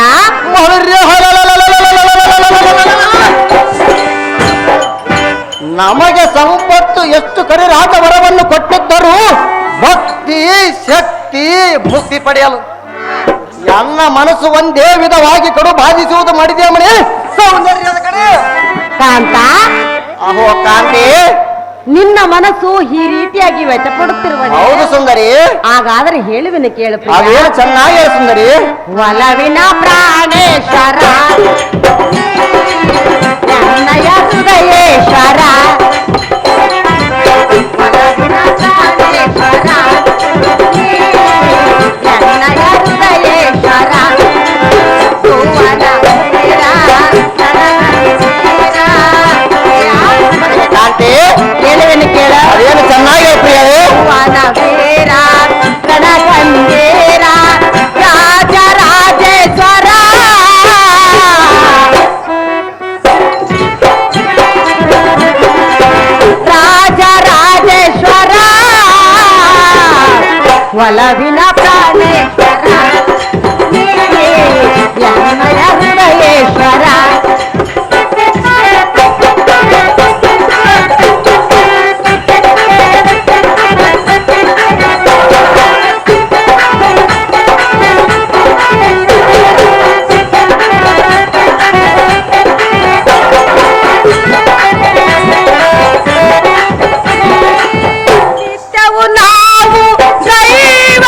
ನಮಗೆ ಸಂಪತ್ತು ಎಷ್ಟು ಕರಿ ರಾಜವರವನ್ನು ಕೊಟ್ಟಿದ್ದರೂ ಭಕ್ತಿ ಶಕ್ತಿ ಮುಕ್ತಿ ಪಡೆಯಲು ನನ್ನ ಮನಸ್ಸು ಒಂದೇ ವಿಧವಾಗಿ ಕಡು ಬಾಧಿಸುವುದು ಮಾಡಿದೆ ಮಣಿ ಸೌಂದರ್ಯದ ಕಡೆ ಕಾಂತ ಅಹೋ ಕಾಂತಿ ನಿನ್ನ ಮನಸ್ಸು ಈ ರೀತಿಯಾಗಿ ವ್ಯಥಪಡುತ್ತಿರುವ ಹೌದು ಸುಂದರಿ ಹಾಗಾದ್ರೆ ಹೇಳುವಿನ ಕೇಳು ಪ್ರಿಯ. ಅದೇನು ಚೆನ್ನಾಗಿ ಸುಂದರಿ ಒಲವಿನ ಪ್ರಾಣೇಶ್ವರ ನನ್ನಯ ಹೃದಯೇಶ್ವರ ಒಲವಿನ ಪ್ರಾಣೇಶ್ವರ ನನ್ನಯ ಹೃದಯೇಶ್ವರ ಭುವನ ವೀರ, ಕಾಂತಿ ಹೇಳುವಿನ ಕೇಳ ಅದೇನು ಚೆನ್ನಾಗಿ ಪ್ರಿಯವೇ ಭುವನ ವೀರ ಕಣಕಂಡೀರ ರಾಜರಾಜೇಶ್ವರ ರಾಜರಾಜೇಶ್ವರ ಒಲವಿನ ಪ್ರಾಣೇಶ್ವರ ಯನ್ನಯ ಹೃದಯೇಶ್ವರ ನಿತ್ಯವು ನಾವು ದೈವ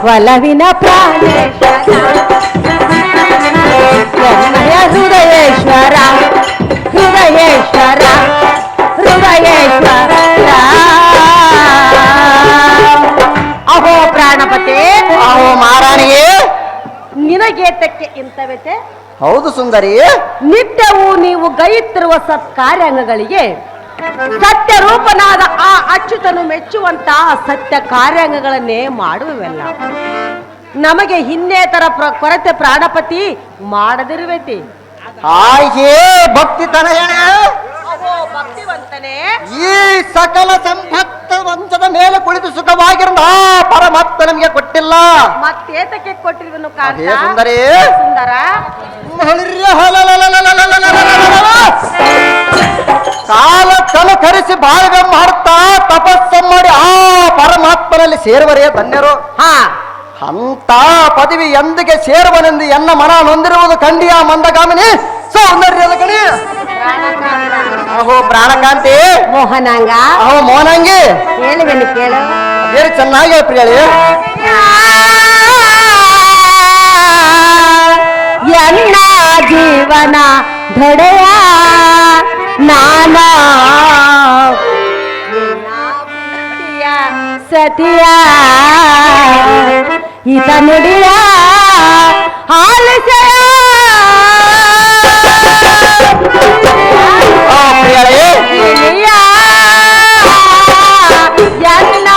ಒಲವಿನ ಪ್ರಾಣೇಶ್ವರ ಎನ್ನಯ ಹೃದಯೇಶ್ವರ ಹೃದಯೇಶ್ವರ ಹೃದಯೇಶ್ವರ ಅಹೋ ಪ್ರಾಣಪತಿ ಅಹೋ ಮಹಾರಾಣಿಯೇ ನಿನಗೇತಕ್ಕೆ ಇಂಥವೆತೆ ಹೌದು ಸುಂದರಿ ನಿತ್ಯವೂ ನೀವು ಗೈಯುತ್ತಿರುವ ಸತ್ಕಾರ್ಯಾಂಗಗಳಿಗೆ ಸತ್ಯ ರೂಪನಾದ ಆ ಅಚ್ಯುತನು ಮೆಚ್ಚುವಂತ ಸತ್ಯ ಕಾರ್ಯಾಂಗಗಳನ್ನೇ ಮಾಡುವೆಲ್ಲ ನಮಗೆ ಹಿನ್ನೇತರ ಕೊರತೆ ಪ್ರಾಣಪತಿ ಮಾಡದಿರುವೆತಿ ಹಾಗೆ ಭಕ್ತಿ ತನಯಣೆ ಭಕ್ತಿವಂತನೇ ಈ ಸಕಲ ಸಂಪತ್ತ ವಂಶದ ಮೇಲೆ ಕುಳಿತು ಸುಖವಾಗಿರುವ ಪರಮಾತ್ಮ ನಮಗೆ ಕೊಟ್ಟಿಲ್ಲ ಮತ್ತೇತಕ್ಕೆ ಕೊಟ್ಟಿರುವನು ಅದೇ ಸುಂದರಿ ಸುಂದರ ಕಾಲ ಕರಿಸಿ ಬಾಳ್ವೆ ಮಾಡ್ತಾ ತಪಸ್ಸ ಮಾಡಿ ಆ ಪರಮಾತ್ಮನಲ್ಲಿ ಸೇರುವರೇ ಧನ್ಯರು ಹಾ ಅಂತ ಪದವಿ ಎಂದಿಗೆ ಸೇರುವನೆಂದು ಎನ್ನ ಮನ ನೊಂದಿರುವುದು ಖಂಡಿಯ ಮಂದಗಾಮಿನಿ ಸೌಂದರ್ಯದ ಕಣಿ ಅಹೋ ಪ್ರಾಣಕಾಂತಿ ಮೋಹನಾಂಗ ಅಹೋ ಮೋಹನಾಂಗಿ ಹೇಳುವೆನು ಕೇಳು ಬೇರೆ ಚೆನ್ನಾಗಿ ಪ್ರಿಯಳಿ ಎನ್ನ ಜೀವನ ದೊಡೆಯ ನಾನಾ ಸತಿಯ ಇದ ನುಡಿಯ ಆಲಿಸೆಯ ಪ್ರಿಯಳಿ ಇಲಿಯ ಎನ್ನ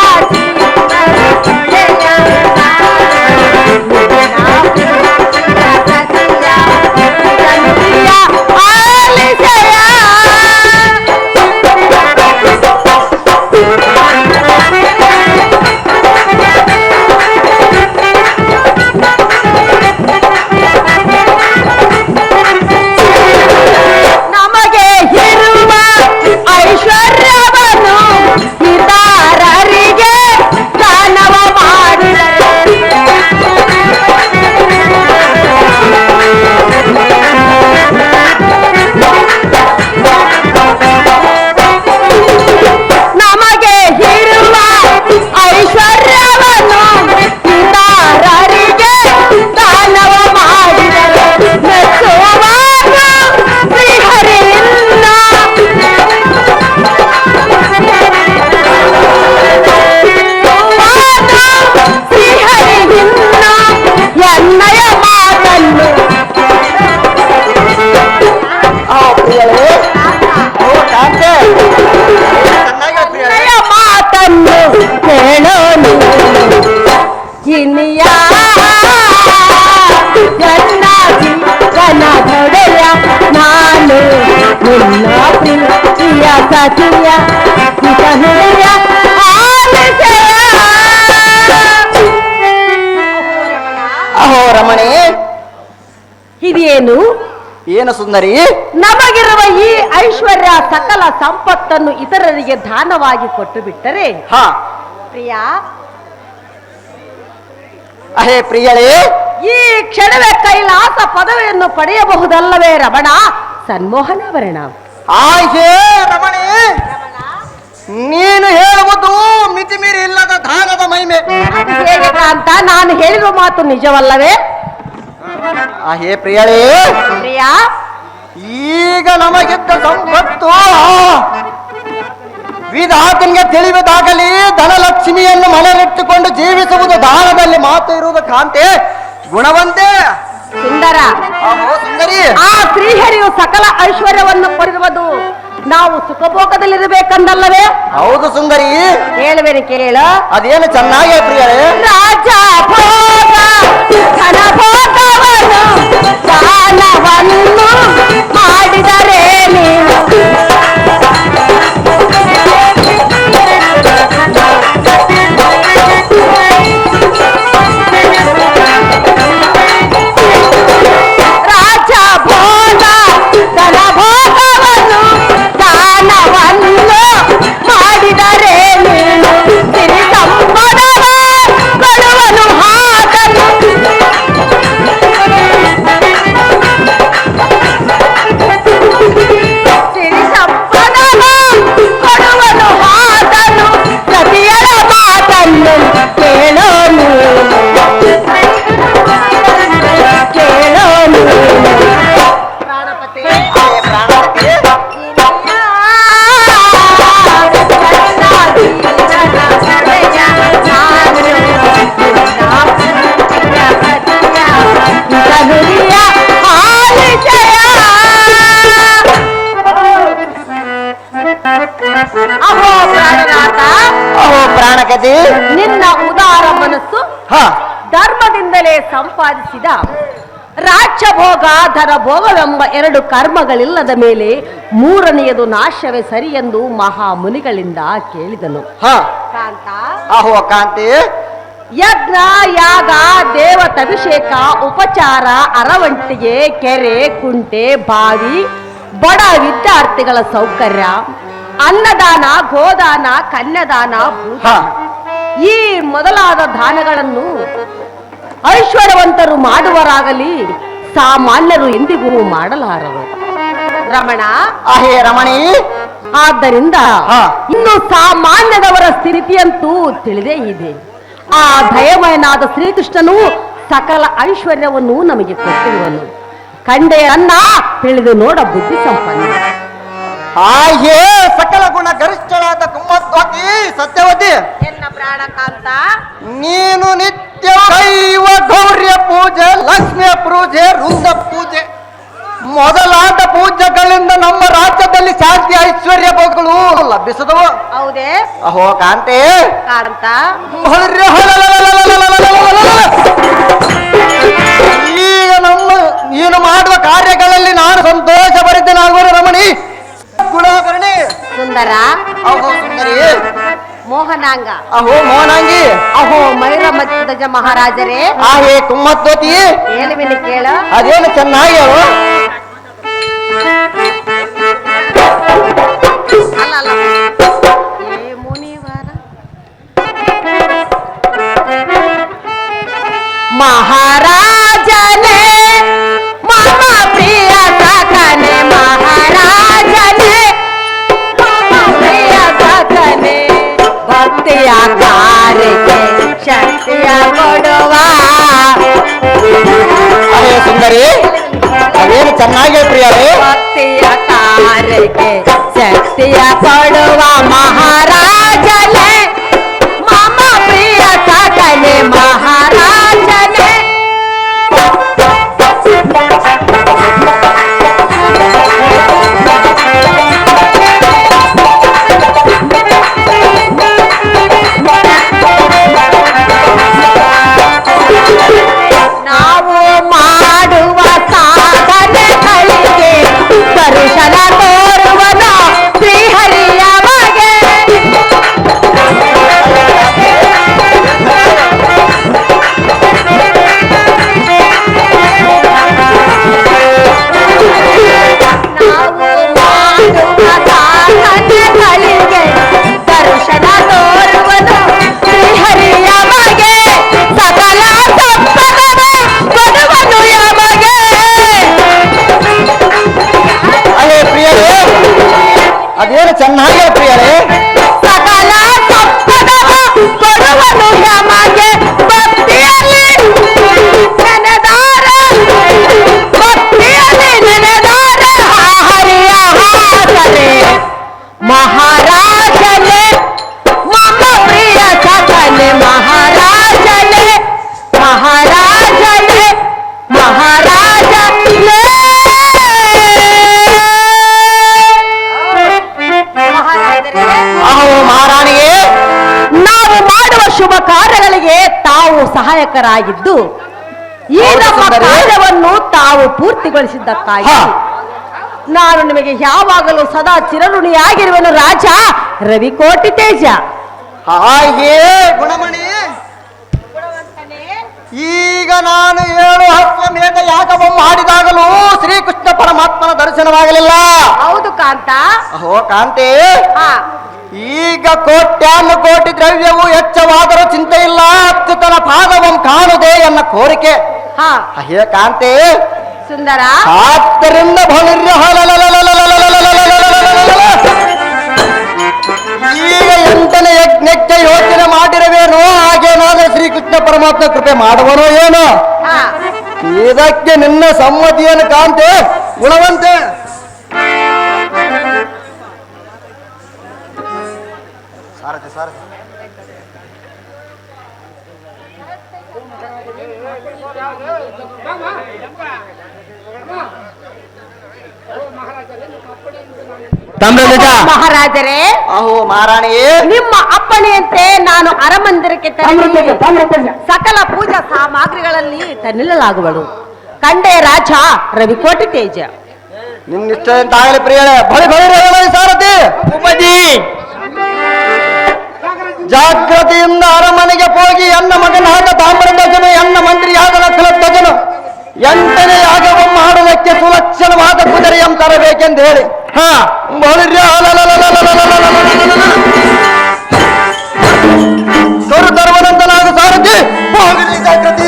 ನಮಗೆ ಇರುವ ಐಶ್ವರ್ಯವನ್ನು ಇತರರಿಗೆ ದಾನವ ಮಾಡಿದರೆ ನಮಗೆ ಇರುವ ಐಶ್ವರ್ಯವನ್ನು ಇತರರಿಗೆ ದಾನವ ಮಾಡಿದರೆ ಮೆಚ್ಚುವಾಗ ಶ್ರೀಹರಿಯಿಂದ ಶ್ರೀಹರಿಯಿಂದ ಎನ್ನಯ ಮಾತನ್ನು ಪ್ರಿಯಳಿ ಓ ಕಾಂತೆ ಚೆನ್ನಾಗಿ ಪ್ರಿಯಳಿ ಎನ್ನಯ ಮಾತನ್ನು ಕೇಳೋನು ಇನಿಯ ಎನ್ನ ಜೀವನ ದೊಡೆಯ ನಾನು ನಿನ್ನ ಪ್ರಿಯ ಸತಿಯ ಹಿತನುಡಿಯ ಆಲಿಸೆಯ ಅಹೋ ರಮಣಿ ಇದೇನು ಏನು ಸುಂದರಿ ನಮಗಿರುವ ಈ ಐಶ್ವರ್ಯ ಸಕಲ ಸಂಪತ್ತನ್ನು ಇತರರಿಗೆ ದಾನವಾಗಿ ಕೊಟ್ಟು ಬಿಟ್ಟರೆ ಹಾ ಪ್ರಿಯ ಅಹೇ ಪ್ರಿಯಳಿ ಈ ಕ್ಷಣವೇ ಕೈಲಾಸ ಪದವಿಯನ್ನು ಪಡೆಯಬಹುದಲ್ಲವೇ ರಮಣ ಸನ್ಮೋಹನಾಭರಣ ಆಹೇ ರಮಣಿ ನೀನು ಹೇಳುವುದು ಮಿತಿ ಮೀರಿ ಇಲ್ಲದ ದಾನದ ಮಹಿಮೆ ಹೇಗೆ ಅಂತ ನಾನು ಹೇಳಿರುವ ಮಾತು ನಿಜವಲ್ಲವೇ ಆಹೇ ಪ್ರಿಯಳಿ ಪ್ರಿಯ ಈಗ ನಮಗಿದ್ದ ಸಂಪತ್ತು ವಿಧಾತನಿಗೆ ತಿಳಿಯುವುದಾಗಲಿ ಧನಲಕ್ಷ್ಮಿಯನ್ನು ಮನೆಯಲ್ಲಿಟ್ಟುಕೊಂಡು ಜೀವಿಸುವುದು ದಾನದಲ್ಲಿ ಮಾತು ಇರುವುದು ಕಾಂತೆ ಗುಣವಂತೆ ಸುಂದರ ಅಹೋ ಸುಂದರಿ ಆ ಶ್ರೀಹರಿಯು ಸಕಲ ಐಶ್ವರ್ಯವನ್ನು ಪಡೆಯುವುದು ನಾವು ಸುಖಭೋಗದಲ್ಲಿರಬೇಕಂದಲ್ಲವೇ ಹೌದು ಸುಂದರಿ ಹೇಳುವೇನೆ ಕೇಳು ಅದೇನು ಚೆನ್ನಾಗಿ ಪ್ರಿಯಳೆ ರಾಜ ಭೋಗ ಧನ ಭೋಗವನ್ನು ದಾನವನ್ನು ಮಾಡಿದರೆ ನೀನು ರಾಜ ಭೋಗ ಧನ ಭೋಗವನ್ನು ದಾನವನ್ನು ಮಾಡಿದರೆ ನೀನು ಸಿರಿ ಸಂಪದವ ಕೊಡುವನು ಹಾಗನು ಮಹಾರಾಜಿ. ನಿನ್ನ ಉದಾರ ಮನಸ್ಸು ಹಾ ಧರ್ಮದಿಂದಲೇ ಸಂಪಾದಿಸಿದ ರಾಜ್ಯಭೋಗ ಧನಭೋಗವೆಂಬ ಎರಡು ಕರ್ಮಗಳಿಲ್ಲದ ಮೇಲೆ ಮೂರನೆಯದು ನಾಶವೇ ಸರಿ ಎಂದು ಮಹಾಮುನಿಗಳಿಂದ ಕೇಳಿದನು. ಹಾ ಕಾಂತ, ಅಹೋ ಕಾಂತಿ. ಯಜ್ಞ ಯಾಗ ದೇವತಭಿಷೇಕ ಉಪಚಾರ ಅರವಂಟಿಗೆ ಕೆರೆ ಕುಂಟೆ ಬಾವಿ ಬಡ ವಿದ್ಯಾರ್ಥಿಗಳ ಸೌಕರ್ಯ ಅನ್ನದಾನ ಗೋದಾನ ಕನ್ಯಾದಾನ ಹಾ ಈ ಮೊದಲಾದ ದಾನಗಳನ್ನು ಐಶ್ವರ್ಯವಂತರು ಮಾಡುವರಾಗಲಿ ಸಾಮಾನ್ಯರು ಎಂದಿಗೂ ಮಾಡಲಾರರು. ರಮಣ, ಅಹೇ ರಮಣಿ. ಆದ್ದರಿಂದ ಹಾ. ಇನ್ನು ಸಾಮಾನ್ಯದವರ ಸ್ಥಿತಿಯಂತೂ ತಿಳಿದೇ ಇದೆ. ಆ ದಯಮಯನಾದ ಶ್ರೀಕೃಷ್ಣನು ಸಕಲ ಐಶ್ವರ್ಯವನ್ನು ನಮಗೆ ಕೊಟ್ಟಿರುವನು. ಕಂಡೆಯನ್ನ ತಿಳಿದು ನೋಡ ಬುದ್ಧಿ ಸಂಪನ್ನ. ಹಾಗೆ ಸಕಲ ಗುಣ ಗರಿಷ್ಠಳಾದ ಕುಮ್ಮದ್ವತಿ ಸತ್ಯವತಿ ಎನ್ನ ಪ್ರಾಣಕಾಂತ, ನೀನು ನಿತ್ಯ ದೈವ ಗೌರ್ಯ ಪೂಜೆ ಲಕ್ಷ್ಮಿಯ ಪೂಜೆ ವೃಂದ ಪೂಜೆ ಮೊದಲಾದ ಪೂಜೆಗಳಿಂದ ನಮ್ಮ ರಾಜ್ಯದಲ್ಲಿ ಶಾಂತಿ ಐಶ್ವರ್ಯ ಭೋಗಗಳು ಲಭಿಸಿದವು. ಹೌದೇ ಅಹೋ ಕಾಂತೆ. ಕಾಂತ, ಈಗ ನಮ್ಮ ನೀನು ಮಾಡುವ ಕಾರ್ಯಗಳಲ್ಲಿ ನಾನು ಸಂತೋಷ ಭರಿತನಾಗುವ ರಮಣಿ ಗುಣಕರಣಿ. ಸುಂದರ, ಅಹೋ ಸುಂದರಿ. ಮೋಹನಾಂಗ, ಅಹೋ ಮೋಹನಾಂಗಿ. ಅಹೋ ಮೈರ ಮಧ್ಯದ ಮಹಾರಾಜರೇ, ಆಹೇ ಕುಮ್ಮತ್ವತಿ. ಹೇಳುವಿನಿ ಕೇಳ. ಅದೇನು ಚೆನ್ನಾಗಿ ಹೇಳು. ಅಲ್ಲ ಅಲ್ಲ, ಏ ಮುನಿವರ ಮಹಾರಾಜನೇ ಮಮ ಪ್ರಿಯ ಸಖನೆ, ಮಹಾರಾಜನೇ ಮಮ ಪ್ರಿಯ ಸಖನೆ, ಭಕ್ತಿಯ ಕಾರ್ಯಕ್ಕೆ ಶಕ್ತಿಯ ಕೊಡುವ. ಅಹೇ ಸುಂದರಿ. ಅದೇನು ಚೆನ್ನಾಗಿ ಪ್ರಿಯರೇ. ಭಕ್ತಿಯ ಕಾರ್ಯಕ್ಕೆ ಶಕ್ತಿಯ ಕೊಡುವ ಮಹಾರಾಜನೇ ಮಮ ಪ್ರಿಯ ಸಖನೆ, ಮಹಾರಾಜನೇ. ನಾವು ಮಾಡುವ ಸಾಧನೆಗಳಿಗೆ ದರ್ಶನ ತೋರುವನು ಶ್ರೀಹರಿಯ ಬಗೆ. ನಾವು ಮಾಡುವ ಸಾಧನೆಗಳಿಗೆ ದರ್ಶನ ತೋರುವನು ಶ್ರೀಹರಿಯ ಬಗೆ, ಸಕಲ ಸಂಪದವ ಕೊಡುವನು ಯಮಗೆ. ಅಹೇ ಪ್ರಿಯರೇ. ಅದೇನು ಚೆನ್ನಾಗಿ ಪ್ರಿಯರೇ. ಸಕಲ ಸಂಪದವ ಕೊಡುವನು ಯಮಗೆ, ಭಕ್ತಿಯಲ್ಲಿ ನೆನೆದಾರೆ, ಭಕ್ತಿಯಲ್ಲಿ ನೆನೆದಾರೆ ಹರಿಯ ಹಾಸನೆ, ಮಹಾರಾಜನೇ ಮಮ ಪ್ರಿಯ ಸಖನೆ, ಮಹಾರಾಜನೇ ಮಹಾರಾಜನೇ ಮಹಾರಾಜನೇ. ಮಹಾರಾಜರೇ, ಅಹೋ ಮಹಾರಾಣಿಗೆ. ನಾವು ಮಾಡುವ ಶುಭ ಕಾರ್ಯಗಳಿಗೆ ತಾವು ಸಹಾಯಕರಾಗಿದ್ದು ಈ ನಮ್ಮ ಕಾರ್ಯವನ್ನು ತಾವು ಪೂರ್ತಿಗೊಳಿಸಿದ್ದಕ್ಕಾಗಿ ಹಾ. ನಾನು ನಿಮಗೆ ಯಾವಾಗಲೂ ಸದಾ ಚಿರಋಣಿಯಾಗಿರುವೆನು ರಾಜ ರವಿಕೋಟಿ ತೇಜ. ಹಾಗೆ ಗುಣಮಣಿ. ಈಗ ನಾನು 7 ಅಶ್ವಮೇಧ ಯಾಗವನ್ನು ಮಾಡಿದಾಗಲೂ ಶ್ರೀಕೃಷ್ಣ ಪರಮಾತ್ಮನ ದರ್ಶನವಾಗಲಿಲ್ಲ. ಹೌದು ಕಾಂತ. ಅಹೋ ಕಾಂತೆ. ಹಾ, ಈಗ ಕೋಟ್ಯಾನು ಕೋಟಿ ದ್ರವ್ಯವು ಹೆಚ್ಚವಾದರೂ ಚಿಂತೆ ಇಲ್ಲ, ಅಚ್ಯುತನ ಪಾದವಂ ಕಾಣುದೆ ಎನ್ನ ಕೋರಿಕೆ. ಹಾ, ಅಹೇ ಕಾಂತೆ. ಸುಂದರ, ಆದ್ದರಿಂದ ಈಗ 8ನೇ ಯಜ್ಞಕ್ಕೆ ಯೋಚನೆ ಮಾಡಿರವೇನೋ, ಹಾಗೇನಾದ್ರೂ ಶ್ರೀಕೃಷ್ಣ ಪರಮಾತ್ಮ ಕೃಪೆ ಮಾಡುವನೋ ಏನೋ. ಹಾ, ಇದಕ್ಕೆ ನಿನ್ನ ಸಮ್ಮತಿಯನ್ನು ಕಾಂತೆ ಗುಣವಂತೆ. ಸಾರಥಿ ಸಾರಥಿ. ಮಹಾರಾಜ ಮಹಾರಾಜರೇ, ಅಹೋ ಮಹಾರಾಣಿಯೇ, ನಿಮ್ಮ ಅಪ್ಪಣೆಯಂತೆ ನಾನು ಅರಮಂದಿರಕ್ಕೆ ತೆರಳಿ ಸಕಲ ಪೂಜಾ ಸಾಮಗ್ರಿಗಳಲ್ಲಿ ತನ್ನಿಸಲಾಗುವಳು. ಕಂಡೆ ರಾಜ ರವಿಕೋಟಿ ತೇಜ. ನಿನ್ನ ಇಷ್ಟದಂತ ಆಗಲಿ ಪ್ರಿಯಳೆ. ಬಳಿ ಬಳಿ ಸಾರಥಿ ಉಪಜಿ, ಜಾಗ್ರತೆಯಿಂದ ಅರಮನೆಗೆ ಹೋಗಿ ಎನ್ನ ಮಗನಾದ ತಾಮ್ರಧ್ವಜನು ಎನ್ನ ಮಂತ್ರಿಯಾದ ನಕಲಧ್ವಜನು 8ನೇ ಯಾಗವನ್ನು ಮಾಡುವುದಕ್ಕೆ ಸುಲಕ್ಷಣವಾದ ಕುದುರೆಯನ್ನು ತರಬೇಕೆಂದು ಹೇಳಿ ತೊರು ತರುವುದಂತ ನಾವು ಸಾರಥಿ ಹೋಗಲಿ ಜಾಗೃತಿ.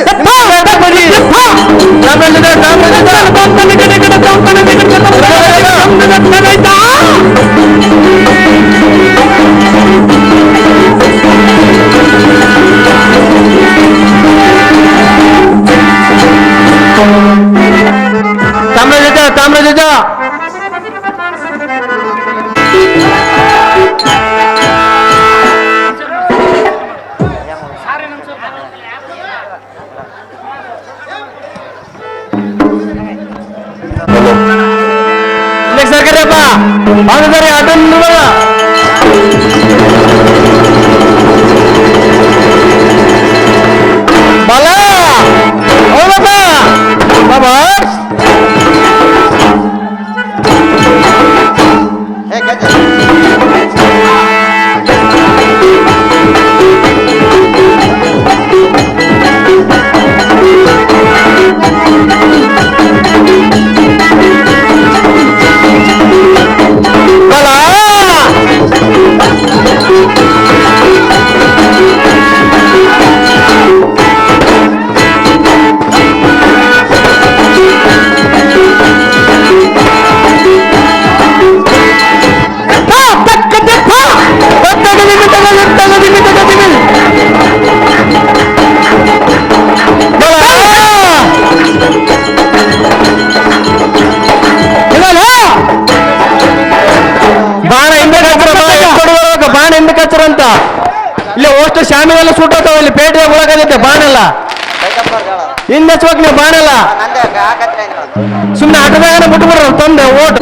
ತಾಮ್ರಜ ಸರ್ಕಾರಪ್ಪ ಅದನ್ನು ಬಲ ಹೌದಪ್ಪ ಬಾಬಾ ಅಂತ ಇಲ್ಲಿ ಅಷ್ಟು ಶಾಮಿಲೆಲ್ಲ ಸುಟ್ಟೋತಾವ. ಇಲ್ಲಿ ಪೇಟೆ ಒಳಗೈತೆ ಬಾಣಲ್ಲ ಹಿಂದೆ ಹಚ್ಬೇಕು ನೀವು ಬಾಣಲ್ಲ. ಸುಮ್ಮನೆ ಆಟದಾಗ ಬಿಟ್ಬಿಡ್ರ ತಂದೆ ಓಟ್